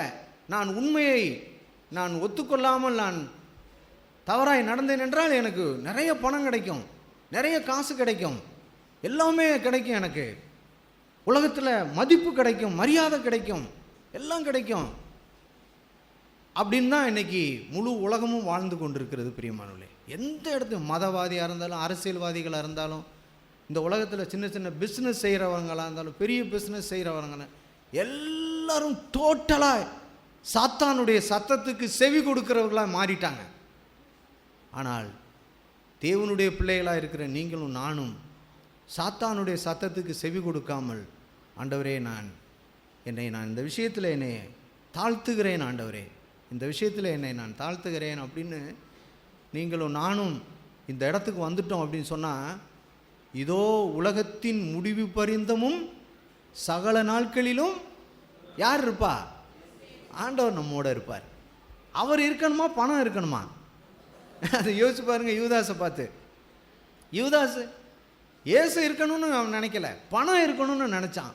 நான் உண்மையை நான் ஒத்துக்கொள்ளாமல் நான் தவறாய் நடந்தேன் என்றால் எனக்கு நிறைய பணம் கிடைக்கும், நிறைய காசு கிடைக்கும், எல்லாமே கிடைக்கும், எனக்கு உலகத்தில் மதிப்பு கிடைக்கும், மரியாதை கிடைக்கும், எல்லாம் கிடைக்கும். அப்படின்னு தான் இன்றைக்கி முழு உலகமும் வாழ்ந்து கொண்டிருக்கிறது. பிரியமானவர்களே, எந்த இடத்துல மதவாதியாக இருந்தாலும், அரசியல்வாதிகளாக இருந்தாலும், இந்த உலகத்தில் சின்ன சின்ன பிஸ்னஸ் செய்கிறவங்களாக இருந்தாலும், பெரிய பிஸ்னஸ் செய்கிறவங்க எல்லாரும் டோட்டலாக சாத்தானுடைய சத்தத்துக்கு செவி கொடுக்கிறவர்களாக மாறிட்டாங்க. ஆனால் தேவனுடைய பிள்ளைகளாக இருக்கிற நீங்களும் நானும் சாத்தானுடைய சத்தத்துக்கு செவி கொடுக்காமல், ஆண்டவரே என்னை இந்த விஷயத்தில் என்னை தாழ்த்துகிறேன், ஆண்டவரே இந்த விஷயத்தில் என்னை நான் தாழ்த்துகிறேன் அப்படின்னு நீங்களும் நானும் இந்த இடத்துக்கு வந்துட்டோம் அப்படின்னு சொன்னால், இதோ உலகத்தின் முடிவு பரிந்தமும் சகல நாட்களிலும் யார் இருப்பா? ஆண்டவர் நம்மோட இருப்பார். அவர் இருக்கணுமா, பணம் இருக்கணுமா? அதை யோசிச்சு பாருங்க. யூதாஸை பார்த்து, யூதாஸ் இயேசு இருக்கணும்னு அவன் நினைக்கல, பணம் இருக்கணும்னு நினைச்சான்.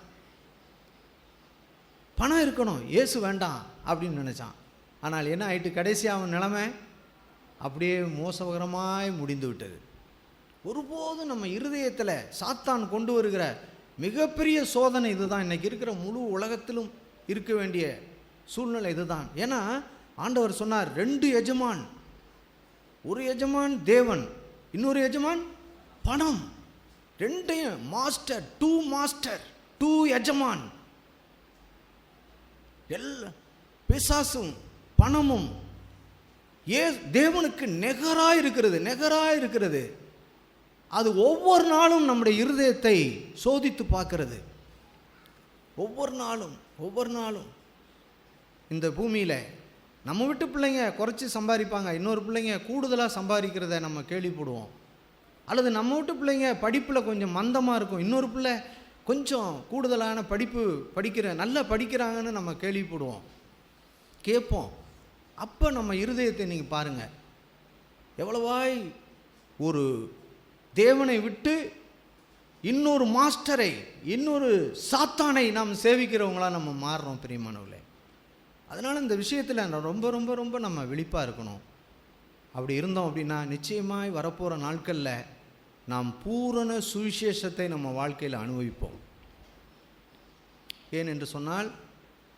பணம் இருக்கணும், இயேசு வேண்டாம் அப்படின்னு நினைச்சான். ஆனால் என்ன ஆயிட்டு? கடைசி அவன் நிலைமை அப்படியே மோசகரமாய் முடிந்து விட்டது. ஒருபோதும் நம்ம இருதயத்தில் சாத்தான் கொண்டு வருகிற மிகப்பெரிய சோதனை இதுதான். இன்னைக்கு இருக்கிற முழு உலகத்திலும் இருக்க வேண்டிய சூழ்நிலை இதுதான். ஏன்னா ஆண்டவர் சொன்னார், 2 எஜமான், ஒரு எஜமான் தேவன், இன்னொரு எஜமான் பணம். 2 மாஸ்டர், 2 எஜமான். பிசாசும் பணமும் தேவனுக்கு நெகராய் இருக்கிறது. அது ஒவ்வொரு நாளும் நம்முடைய இருதயத்தை சோதித்து பார்க்கிறது. ஒவ்வொரு நாளும் இந்த பூமியில் நம்ம வீட்டு பிள்ளைங்க குறைச்சி சம்பாதிப்பாங்க, இன்னொரு பிள்ளைங்க கூடுதலாக சம்பாதிக்கிறத நம்ம கேள்விப்படுவோம். அல்லது நம்ம வீட்டு பிள்ளைங்க படிப்பில் கொஞ்சம் மந்தமாக இருக்கும், இன்னொரு பிள்ளை கொஞ்சம் கூடுதலான நல்லா படிக்கிறாங்கன்னு நம்ம கேள்விப்படுவோம், கேட்போம். அப்போ நம்ம இருதயத்தை நீங்கள் பாருங்கள், எவ்வளவாய் ஒரு தேவனை விட்டு இன்னொரு மாஸ்டரை, இன்னொரு சாத்தானை நாம் சேவிக்கிறவங்களாக நம்ம மாறுறோம் பிரியமானவர்களே. அதனால் இந்த விஷயத்தில் ரொம்ப ரொம்ப ரொம்ப நம்ம விழிப்பாக இருக்கணும். அப்படி இருந்தோம் அப்படின்னா நிச்சயமாய் வரப்போகிற நாட்களில் நாம் பூரண சுவிசேஷத்தை நம்ம வாழ்க்கையில் அனுபவிப்போம். ஏனென்று சொன்னால்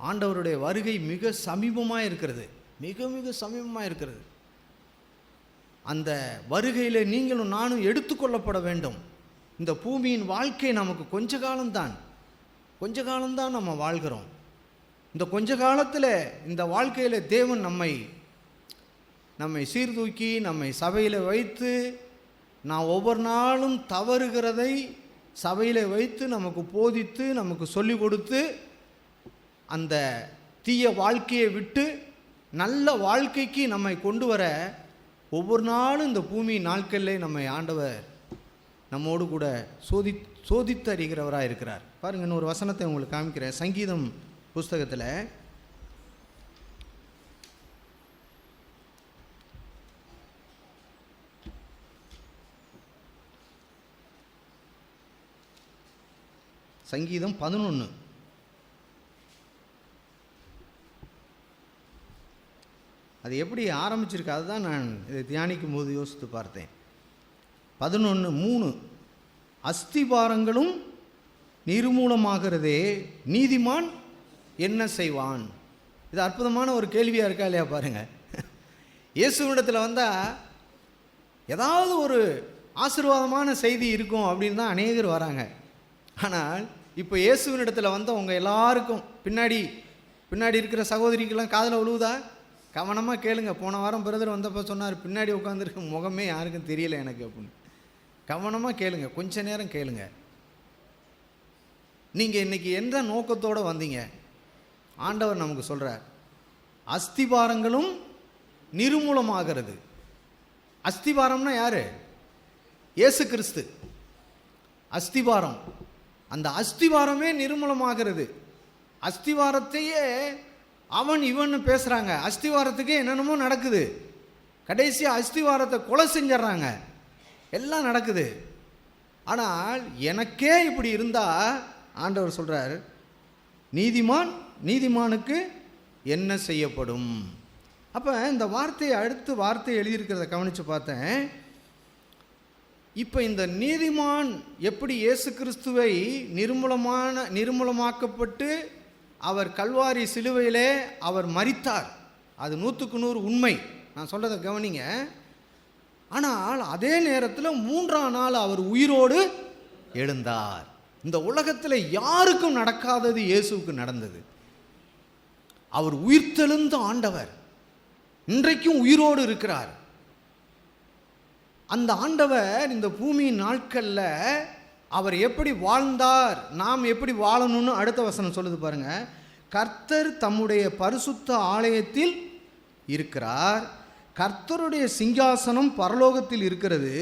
ஆண்டவருடைய வருகை மிக சமீபமாக இருக்கிறது, மிக மிக சமீபமாக இருக்கிறது. அந்த வருகையில் நீங்களும் நானும் எடுத்துக்கொள்ளப்பட வேண்டும். இந்த பூமியின் வாழ்க்கை நமக்கு கொஞ்ச காலம்தான் நம்ம வாழ்கிறோம். இந்த கொஞ்ச காலத்தில் இந்த வாழ்க்கையில் தேவன் நம்மை சீர்தூக்கி நம்மை சபையில் வைத்து, நான் ஒவ்வொரு நாளும் தவறுகிறதை சபையில் வைத்து நமக்கு போதித்து நமக்கு சொல்லிக் கொடுத்து, அந்த தீய வாழ்க்கையை விட்டு நல்ல வாழ்க்கைக்கு நம்மை கொண்டு வர ஒவ்வொரு நாளும் இந்த பூமி நாட்களில் நம்மை ஆண்டவர் நம்மோடு கூட சோதித்து அறிகிறவராக இருக்கிறார். பாருங்கள், இன்னொரு வசனத்தை உங்களுக்கு காமிக்கிறேன். சங்கீதம் புஸ்தகத்தில் சங்கீதம் 11. அது எப்படி ஆரம்பிச்சிருக்கு, அதுதான் நான் இதை தியானிக்கும் போது யோசித்து பார்த்தேன். 11:3, அஸ்திபாரங்களும் நிர்மூலமாகிறதே, நீதிமான் என்ன செய்வான்? இது அற்புதமான ஒரு கேள்வியாக இருக்கா இல்லையா? பாருங்கள், இயேசுவிடத்தில் வந்தால் ஏதாவது ஒரு ஆசீர்வாதமான செய்தி இருக்கும் அப்படின்னு தான் அநேகர் வராங்க. ஆனால் இப்போ இயேசுவினிடத்தில் வந்தவங்க எல்லாருக்கும் பின்னாடி இருக்கிற சகோதரிக்கெல்லாம் காதில் விழுவுதா? கவனமாக கேளுங்க. போன வாரம் பிரதர் வந்தப்போ சொன்னார், பின்னாடி உட்காந்துருக்க முகமே யாருக்கும் தெரியல எனக்கு அப்படின்னு. கவனமாக கேளுங்க, கொஞ்ச நேரம் கேளுங்க. நீங்கள் இன்றைக்கி எந்த நோக்கத்தோடு வந்தீங்க? ஆண்டவர் நமக்கு சொல்கிறார், அஸ்திபாரங்களும் நிர்மூலமாகிறது. அஸ்திபாரம்னா யார்? இயேசு கிறிஸ்து. அஸ்திபாரம், அந்த அஸ்திவாரமே நிர்மூலமாகிறது. அஸ்திவாரத்தையே அவன் இவன் பேசுகிறாங்க, அஸ்திவாரத்துக்கே என்னென்னமோ நடக்குது. கடைசியாக அஸ்திவாரத்தை கொலை செஞ்சிட்றாங்க, எல்லாம் நடக்குது. ஆனால் எனக்கே இப்படி இருந்தால் ஆண்டவர் சொல்கிறார், நீதிமானுக்கு என்ன செய்யப்படும்? அப்போ இந்த அடுத்த வார்த்தை எழுதியிருக்கிறத கவனித்து பார்த்தேன். இப்போ இந்த நீதிமான் எப்படி இயேசு கிறிஸ்துவை நிர்மூலமாக்கப்பட்டு அவர் கல்வாரி சிலுவையிலே அவர் மரித்தார், அது 100க்கு 100 உண்மை. நான் சொல்கிறத கவனிங்க. ஆனால் அதே நேரத்தில் 3ஆம் நாள் அவர் உயிரோடு எழுந்தார். இந்த உலகத்தில் யாருக்கும் நடக்காதது இயேசுவுக்கு நடந்தது. அவர் உயிர்த்தெழுந்த ஆண்டவர், இன்றைக்கும் உயிரோடு இருக்கிறார். அந்த ஆண்டவர் இந்த பூமியின் நாட்கள்ல அவர் எப்படி வாழ்ந்தார், நாம் எப்படி வாழணும்னு அடுத்த வசனம் சொல்லுது பாருங்க. கர்த்தர் தம்முடைய பரிசுத்த ஆலயத்தில் இருக்கிறார், கர்த்தருடைய சிங்காசனம் பரலோகத்தில் இருக்கிறது,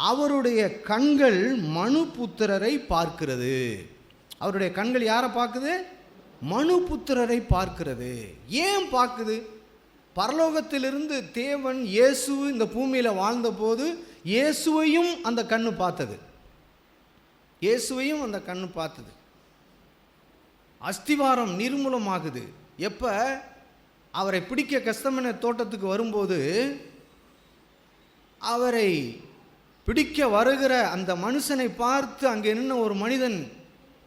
அவருடைய கண்கள் மனுபுத்திரரை பார்க்கிறது. அவருடைய கண்கள் யாரை பார்க்குது? மனுபுத்திரரை பார்க்கிறது. ஏன் பார்க்குது? பரலோகத்திலிருந்து தேவன் இயேசு இந்த பூமியில் வாழ்ந்தபோது இயேசுவையும் அந்த கண்ணு பார்த்தது. இயேசுவையும் அந்த கண்ணு பார்த்தது. அஸ்திவாரம் நிர்மூலமாகுது. எப்போ? அவரை பிடிக்க கெத்செமனே தோட்டத்துக்கு வரும்போது அவரை பிடிக்க வருகிற அந்த மனுஷனை பார்த்து அங்கே நின்ன ஒரு மனிதன்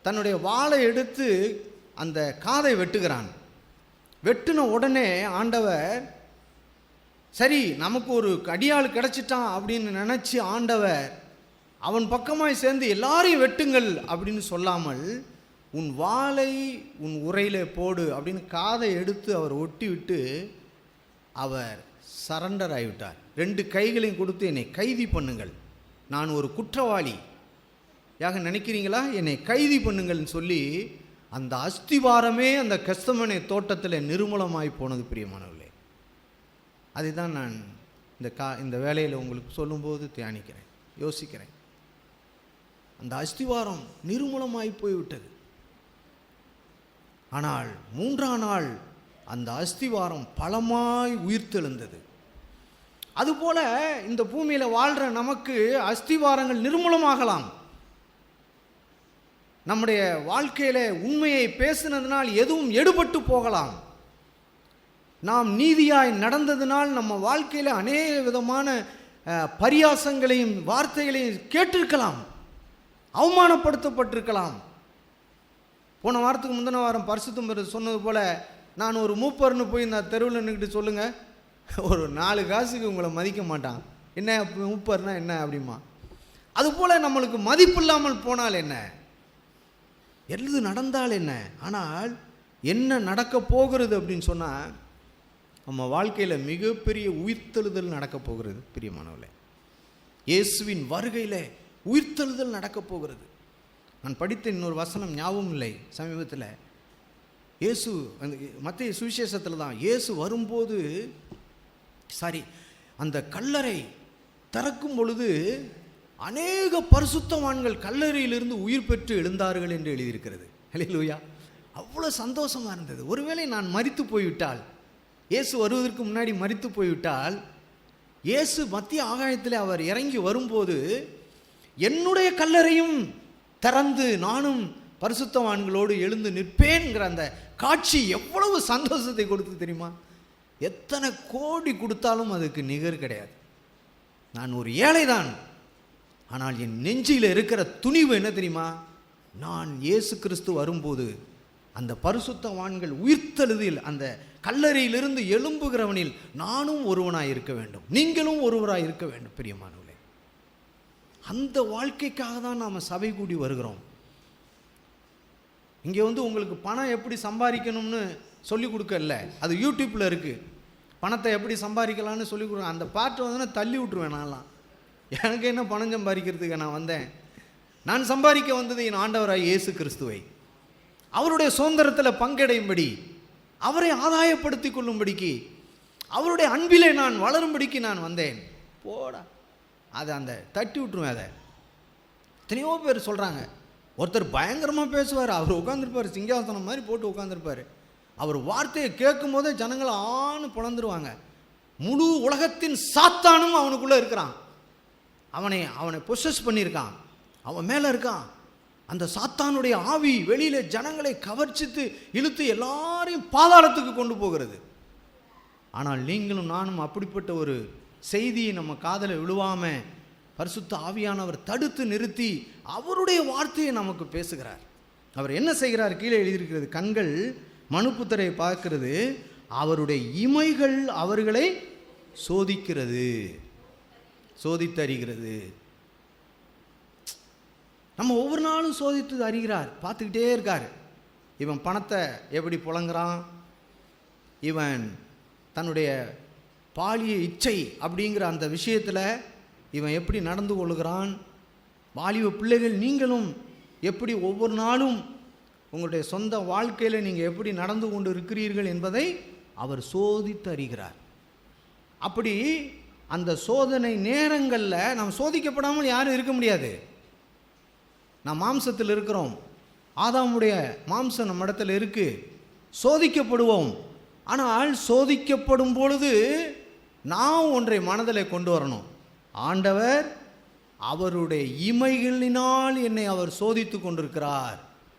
தன்னுடைய வாளை எடுத்து அந்த காதை வெட்டுகிறான். வெட்டின உடனே ஆண்டவர், சரி நமக்கு ஒரு அடியாள் கிடைச்சிட்டான் அப்படின்னு நினச்சி ஆண்டவர் அவன் பக்கமாய் சேர்ந்து எல்லாரையும் வெட்டுங்கள் அப்படின்னு சொல்லாமல், உன் வாளை உன் உரையிலே போடு அப்படின்னு காதை எடுத்து அவர் ஒட்டி விட்டு அவர் சரண்டர் ஆகிவிட்டார். 2 கைகளையும் கொடுத்து, என்னை கைதி பண்ணுங்கள், நான் ஒரு குற்றவாளி யாக நினைக்கிறீங்களா, என்னை கைதி பண்ணுங்கள்னு சொல்லி அந்த அஸ்திவாரமே அந்த கெத்செமனே தோட்டத்தில் நிர்மூலமாய் போனது. பிரியமானவர்களே, அதுதான் நான் இந்த வேலையில் உங்களுக்கு சொல்லும்போது தியானிக்கிறேன், யோசிக்கிறேன். அந்த அஸ்திவாரம் நிர்மூலமாய் போய்விட்டது. ஆனால் 3ஆம் நாள் அந்த அஸ்திவாரம் பலமாய் உயிர்த்தெழுந்தது. அதுபோல இந்த பூமியில் வாழ்கிற நமக்கு அஸ்திவாரங்கள் நிர்மூலமாகலாம். நம்முடைய வாழ்க்கையில் உண்மையை பேசினதுனால் எதுவும் எடுபட்டு போகலாம். நாம் நீதியாய் நடந்ததினால் நம்ம வாழ்க்கையில் அநேக விதமான பரியாசங்களையும் வார்த்தைகளையும் கேட்டிருக்கலாம், அவமானப்படுத்தப்பட்டிருக்கலாம். போன வாரத்துக்கு முந்தின வாரம் பரிசுத்தம் சொன்னது போல், நான் ஒரு மூப்பர்னு போய் இந்த தெருவில் நின்றுக்கிட்டு சொல்லுங்கள், ஒரு 4 காசுக்கு உங்களை மதிக்க மாட்டான். என்ன மூப்பர்னா என்ன அப்படிமா? அதுபோல் நம்மளுக்கு மதிப்பு இல்லாமல் போனால் என்ன, எது நடந்தால் என்ன, ஆனால் என்ன நடக்க போகிறது அப்படின்னு சொன்னால் நம்ம வாழ்க்கையில் மிகப்பெரிய உயிர்த்தெழுதல் நடக்க போகிறது. பிரியமானவர்களே, இயேசுவின் வருகையில் உயிர்த்தெழுதல் நடக்க போகிறது. நான் படித்த இன்னொரு வசனம் ஞாபகம் இல்லை சமீபத்தில். இயேசு அந்த மத்திய சுவிசேஷத்தில் தான் இயேசு வரும்போது, அந்த கல்லறை திறக்கும் பொழுது அநேக பரிசுத்தவான்கள் கல்லறையிலிருந்து உயிர் பெற்று எழுந்தார்கள் என்று எழுதியிருக்கிறது. ஹல்லேலூயா! அவ்வளோ சந்தோஷமாக இருந்தது. ஒருவேளை நான் மரித்து போய்விட்டால், இயேசு வருவதற்கு முன்னாடி மரித்து போய்விட்டால், இயேசு மத்திய ஆகாயத்தில் அவர் இறங்கி வரும்போது என்னுடைய கல்லறையும் திறந்து நானும் பரிசுத்தவான்களோடு எழுந்து நிற்பேன்கிற அந்த காட்சி எவ்வளவு சந்தோஷத்தை கொடுத்து தெரியுமா? எத்தனை கோடி கொடுத்தாலும் அதுக்கு நிகர் கிடையாது. நான் ஒரு ஏழை தான், ஆனால் என் நெஞ்சில் இருக்கிற துணிவு என்ன தெரியுமா? நான் இயேசு கிறிஸ்து வரும்போது அந்த பரிசுத்தவான்கள் உயிர்த்தெழுதில் அந்த கல்லறையிலிருந்து எழும்புகிறவனில் நானும் ஒருவனாய் இருக்க வேண்டும், நீங்களும் ஒருவராய் இருக்க வேண்டும். பிரியமானவர்களே, அந்த வாழ்க்கைக்காக தான் நாம் சபை கூடி வருகிறோம். இங்கே உங்களுக்கு பணம் எப்படி சம்பாதிக்கணும்னு சொல்லிக் கொடுக்கல, அது யூடியூப்பில் இருக்குது. பணத்தை எப்படி சம்பாதிக்கலான்னு சொல்லிக் கொடுக்க, அந்த பாட்டு தள்ளி விட்டுருவேன். நான்லாம் எனக்கு என்ன பணம் சம்பாதிக்கிறதுக்கு நான் வந்தேன்? நான் சம்பாதிக்க வந்தது என் ஆண்டவராய் இயேசு கிறிஸ்துவை, அவருடைய சுதந்திரத்தில் பங்கடையும்படி, அவரை ஆதாயப்படுத்தி கொள்ளும்படிக்கு, அவருடைய அன்பிலே நான் வளரும்படிக்கு நான் வந்தேன். போடா, அதை அந்த தட்டி விட்டுருவேன். அதை எத்தனையோ பேர் சொல்கிறாங்க. ஒருத்தர் பயங்கரமாக பேசுவார், அவர் உட்காந்துருப்பார், சிங்காசனம் மாதிரி போட்டு உட்காந்துருப்பார். அவர் வார்த்தையை கேட்கும் போதே ஜனங்களை ஆணு புலந்துருவாங்க. முழு உலகத்தின் சாத்தானும் அவனுக்குள்ளே இருக்கிறான். அவனை பொசஸ் பண்ணியிருக்கான், அவன் மேலே இருக்கான். அந்த சாத்தானுடைய ஆவி வெளியில் ஜனங்களை கவர்ச்சித்து இழுத்து எல்லாரையும் பாதாளத்துக்கு கொண்டு போகிறது. ஆனால் நீங்களும் நானும் அப்படிப்பட்ட ஒரு செய்தியை நம்ம காதில் விழுவாமல் பரிசுத்த ஆவியானவர் தடுத்து நிறுத்தி அவருடைய வார்த்தையை நமக்கு பேசுகிறார். அவர் என்ன செய்கிறார்? கீழே எழுதியிருக்கிறது, கண்கள் மனுபுத்திரை பார்க்கிறது, அவருடைய இமைகள் அவர்களை சோதிக்கிறது, சோதித்தறிகிறது. நம்ம ஒவ்வொரு நாளும் சோதித்து அறிகிறார், பார்த்துக்கிட்டே இருக்கார். இவன் பணத்தை எப்படி புழங்குறான், இவன் தன்னுடைய பாலிய இச்சை அப்படிங்கிற அந்த விஷயத்தில் இவன் எப்படி நடந்து கொள்கிறான். வாலிப பிள்ளைகள், நீங்களும் எப்படி ஒவ்வொரு நாளும் உங்களுடைய சொந்த வாழ்க்கையில் நீங்கள் எப்படி நடந்து கொண்டு இருக்கிறீர்கள் என்பதை அவர் சோதித்து அறிகிறார். அப்படி அந்த சோதனை நேரங்களில் நாம் சோதிக்கப்படாமல் யாரும் இருக்க முடியாது. நாம் மாம்சத்தில் இருக்கிறோம், ஆதாமுடைய மாம்சம் நம்ம இடத்துல இருக்குது, சோதிக்கப்படுவோம். ஆனால் சோதிக்கப்படும் பொழுது நாம் ஒன்றை மனதில் கொண்டு வரணும். ஆண்டவர் அவருடைய இமைகளினால் என்னை அவர் சோதித்து கொண்டிருக்கிறார்,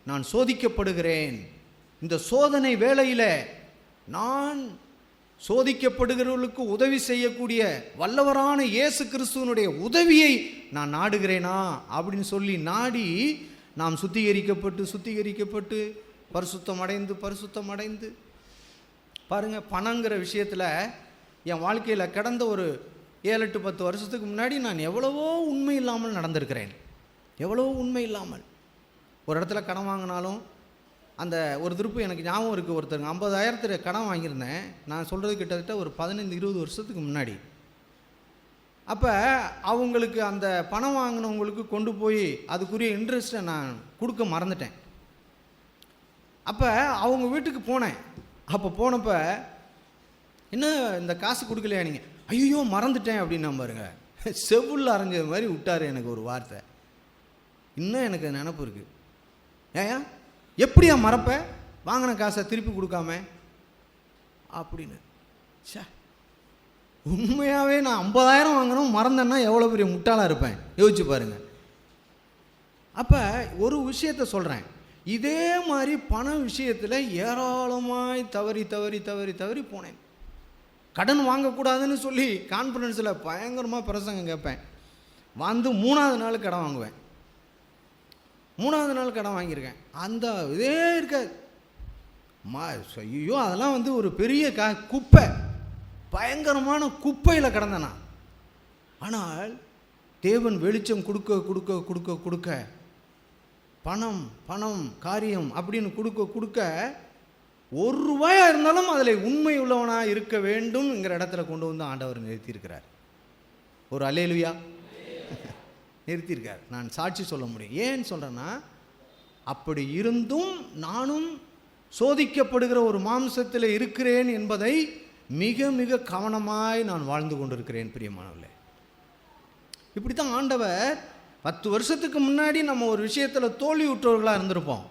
நான் சோதிக்கப்படுகிறேன். இந்த சோதனை வேளையில் நான் சோதிக்கப்படுகிறவர்களுக்கு உதவி செய்யக்கூடிய வல்லவரான இயேசு கிறிஸ்துவனுடைய உதவியை நான் நாடுகிறேனா அப்படின்னு சொல்லி நாடி நாம் சுத்திகரிக்கப்பட்டு பரிசுத்தம் அடைந்து பாருங்கள். பணங்கிற விஷயத்தில் என் வாழ்க்கையில் கடந்த ஒரு 7-8-10 வருஷத்துக்கு முன்னாடி நான் எவ்வளவோ உண்மை இல்லாமல் நடந்திருக்கிறேன். எவ்வளவோ உண்மை இல்லாமல் ஒரு இடத்துல கடன் வாங்கினாலும், அந்த ஒரு திருப்பு எனக்கு ஞாபகம் இருக்குது, ஒருத்தருங்க 50,000 கடன் வாங்கியிருந்தேன். நான் சொல்கிறது கிட்டத்தட்ட ஒரு 15-20 வருஷத்துக்கு முன்னாடி. அப்போ அவங்களுக்கு அந்த பணம் வாங்கினவங்களுக்கு கொண்டு போய் அதுக்குரிய இன்ட்ரெஸ்ட்டை நான் கொடுக்க மறந்துட்டேன். அப்போ அவங்க வீட்டுக்கு போனேன். அப்போ போனப்போ, என்ன இந்த காசு கொடுக்கலையா நீங்கள்? ஐயோ மறந்துட்டேன் அப்படின்னு பாருங்க, செவ்வுள்ள அரைஞ்சது மாதிரி விட்டார் எனக்கு ஒரு வார்த்தை. இன்னும் எனக்கு நினப்பு இருக்குது. ஏன் எப்படியா மறப்ப, வாங்கின காசை திருப்பி கொடுக்காம அப்படின்னு. சே, உண்மையாகவே நான் 50,000 வாங்கினோம் மறந்தேன்னா எவ்வளோ பெரிய முட்டாளாக இருப்பேன், யோசிச்சு பாருங்க. அப்போ ஒரு விஷயத்த சொல்கிறேன், இதே மாதிரி பண விஷயத்தில் ஏராளமாய் தவறி போனேன். கடன் வாங்கக்கூடாதுன்னு சொல்லி கான்ஃபரன்ஸில் பயங்கரமாக பிரசங்கம் கேட்பேன். 3ஆவது நாள் கடன் வாங்குவேன். 3ஆவது நாள் கடன் வாங்கியிருக்கேன். அந்த இதே இருக்க ஐயோ, அதெல்லாம் ஒரு பெரிய குப்பை, பயங்கரமான குப்பையில் கிடந்தேன் நான். ஆனால் தேவன் வெளிச்சம் கொடுக்க பணம் காரியம் அப்படின்னு கொடுக்க ₹1 இருந்தாலும் அதில் உண்மை உள்ளவனாக இருக்க வேண்டும்ங்கிற இடத்துல கொண்டு வந்து ஆண்டவர் நிறுத்தியிருக்கிறார். ஒரு அல்லேலூயா நிறுத்தியிருக்கார். நான் சாட்சி சொல்ல முடியும். ஏன்னு சொல்கிறேன்னா, அப்படி இருந்தும் நானும் சோதிக்கப்படுகிற ஒரு மாம்சத்தில் இருக்கிறேன் என்பதை மிக மிக கவனமாய் நான் வாழ்ந்து கொண்டிருக்கிறேன். பிரியமானவர்களே, இப்படி தான் ஆண்டவர் 10 வருஷத்துக்கு முன்னாடி நம்ம ஒரு விஷயத்தில் தோல்வி விட்டவர்களாக இருந்திருப்போம்.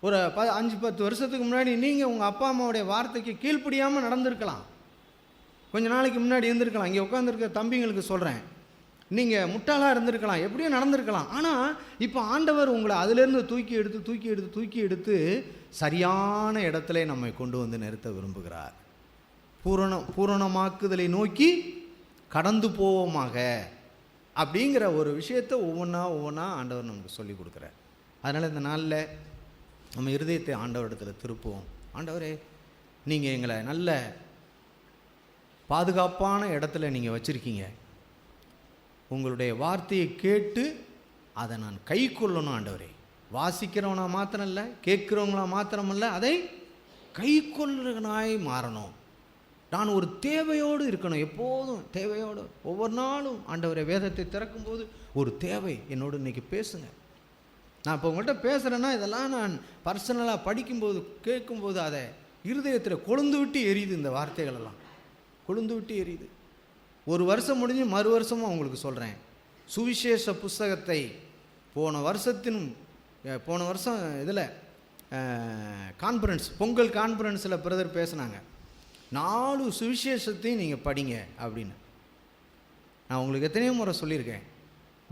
ஒரு 5-10 வருஷத்துக்கு முன்னாடி நீங்கள் உங்கள் அப்பா அம்மாவுடைய வார்த்தைக்கு கீழ்ப்படியாமல் நடந்திருக்கலாம். கொஞ்ச நாளைக்கு முன்னாடி இருந்திருக்கலாம். இங்கே உட்காந்துருக்க தம்பிங்களுக்கு சொல்கிறேன், நீங்கள் முட்டாளாக இருந்திருக்கலாம், எப்படியோ நடந்திருக்கலாம். ஆனால் இப்போ ஆண்டவர் உங்களை அதிலேருந்து தூக்கி எடுத்து சரியான இடத்துல நம்மை கொண்டு வந்து நிறுத்த விரும்புகிறார். பூரணமாக்குதலை நோக்கி கடந்து போவோமாக அப்படிங்கிற ஒரு விஷயத்தை ஒவ்வொன்றா ஆண்டவர் நமக்கு சொல்லி கொடுக்குறார். அதனால் இந்த நாளில் நம்ம இருதயத்தை ஆண்டவரிடத்தில் திருப்புவோம். ஆண்டவரே, நீங்கள் எங்களை நல்ல பாதுகாப்பான இடத்துல நீங்கள் வச்சுருக்கீங்க. உங்களுடைய வார்த்தையை கேட்டு அதை நான் கை கொள்ளணும் ஆண்டவரே. வாசிக்கிறவனா மாத்திரம் இல்லை, கேட்குறவங்களா மாத்திரம் இல்லை, அதை கை கொள்ளுனாய் மாறணும். நான் ஒரு தேவையோடு இருக்கணும், எப்போதும் தேவையோடு. ஒவ்வொரு நாளும் ஆண்டவரை வேதத்தை திறக்கும்போது ஒரு தேவை என்னோடு இன்றைக்கி பேசுங்க. நான் இப்போ உங்கள்கிட்ட பேசுகிறேன்னா இதெல்லாம் நான் பர்சனலாக படிக்கும்போது கேட்கும்போது அதை இருதயத்தில் கொழுந்து விட்டு எரியுது. இந்த வார்த்தைகளெல்லாம் கொழுந்து விட்டு எரியுது. ஒரு வருஷம் முடிஞ்சு மறு வருஷமும் உங்களுக்கு சொல்கிறேன், சுவிசேஷ புஸ்தகத்தை போன வருஷம் இதில் கான்ஃபரன்ஸ், பொங்கல் கான்ஃபரன்ஸில் பிரதர் பேசுனாங்க, 4 சுவிசேஷத்தையும் நீங்கள் படிங்க அப்படின்னு. நான் உங்களுக்கு எத்தனையோ முறை சொல்லியிருக்கேன்,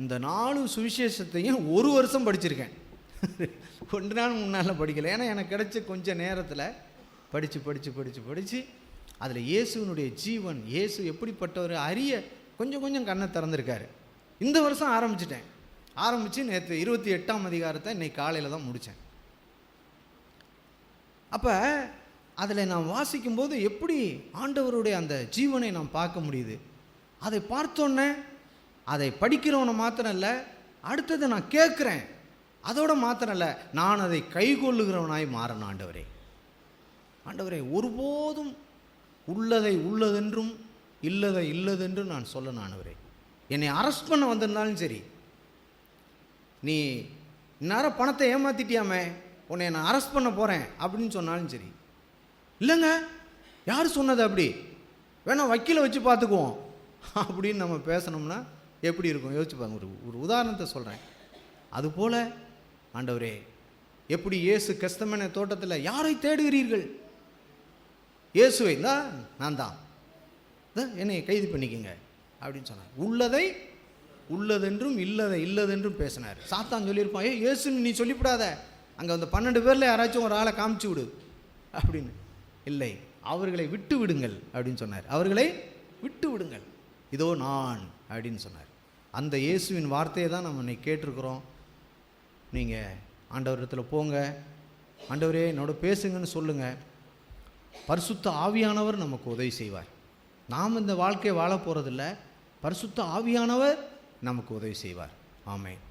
இந்த 4 சுவிசேஷத்தையும் ஒரு வருஷம் படிச்சிருக்கேன். 1 நாள் 3 நாளில் படிக்கலை. ஏன்னா எனக்கு கிடைச்ச கொஞ்சம் நேரத்தில் படித்து அதில் இயேசுனுடைய ஜீவன், இயேசு எப்படிப்பட்டவர் அறிய கொஞ்சம் கண்ணை திறந்திருக்காரு. இந்த வருஷம் ஆரம்பித்து நேற்று 28ஆம் அதிகாரத்தை இன்னைக்கு காலையில் தான் முடித்தேன். அப்போ அதில் நான் வாசிக்கும்போது எப்படி ஆண்டவருடைய அந்த ஜீவனை நாம் பார்க்க முடியுது. அதை பார்த்தோன்னே அதை படிக்கிறவனை மாத்திரம் இல்லை, அடுத்ததை நான் கேட்குறேன், அதோட மாத்திரல்ல, நான் அதை கைக்கொள்ளுகிறவனாய் மாறணும். ஆண்டவரே, ஆண்டவரே, ஒருபோதும் உள்ளதை உள்ளதென்றும் இல்லதை இல்லதென்றும் நான் சொல்லணும். ஆண்டவரே, என்னை அரெஸ்ட் பண்ண வந்திருந்தாலும் சரி, நீ இந்நேரம் பணத்தை ஏமாத்திட்டியாமே, உன்னை நான் அரெஸ்ட் பண்ண போகிறேன் அப்படின்னு சொன்னாலும் சரி, இல்லைங்க யார் சொன்னது அப்படி, வேணா வக்கீலை வச்சு பார்த்துக்குவோம் அப்படின்னு நம்ம பேசணும்னா எப்படி இருக்கும் யோசிச்சு பாருங்க. ஒரு உதாரணத்தை சொல்கிறேன். அதுபோல் ஆண்டவரே, எப்படி இயேசு கெத்செமனே தோட்டத்தில் யாரை தேடுகிறீர்கள், இயேசுவை தான், நான் தான், என்னை கைது பண்ணிக்கங்க அப்படின்னு சொன்னார். உள்ளதை உள்ளதென்றும் இல்லதை இல்லதென்றும் பேசினார். சாத்தான் சொல்லியிருப்பான், இயேசுன்னு நீ சொல்லிவிடாத, அங்கே அந்த 12 பேரில் யாராச்சும் ஒரு ஆளை காமிச்சு விடு அப்படின்னு. இல்லை, அவர்களை விட்டு விடுங்கள் அப்படின்னு சொன்னார். அவர்களை விட்டு விடுங்கள், இதோ நான் அப்படின்னு சொன்னார். அந்த இயேசுவின் வார்த்தையை தான் நம்ம இன்னைக்கு கேட்டிருக்கிறோம். நீங்கள் ஆண்டவரிடத்தில் போங்க, ஆண்டவரே என்னோட பேசுங்கன்னு சொல்லுங்கள். பரிசுத்த ஆவியானவர் நமக்கு உதவி செய்வார். நாம் இந்த வாழ்க்கையை வாழ போகிறதில்ல, பரிசுத்த ஆவியானவர் நமக்கு உதவி செய்வார். ஆமென்.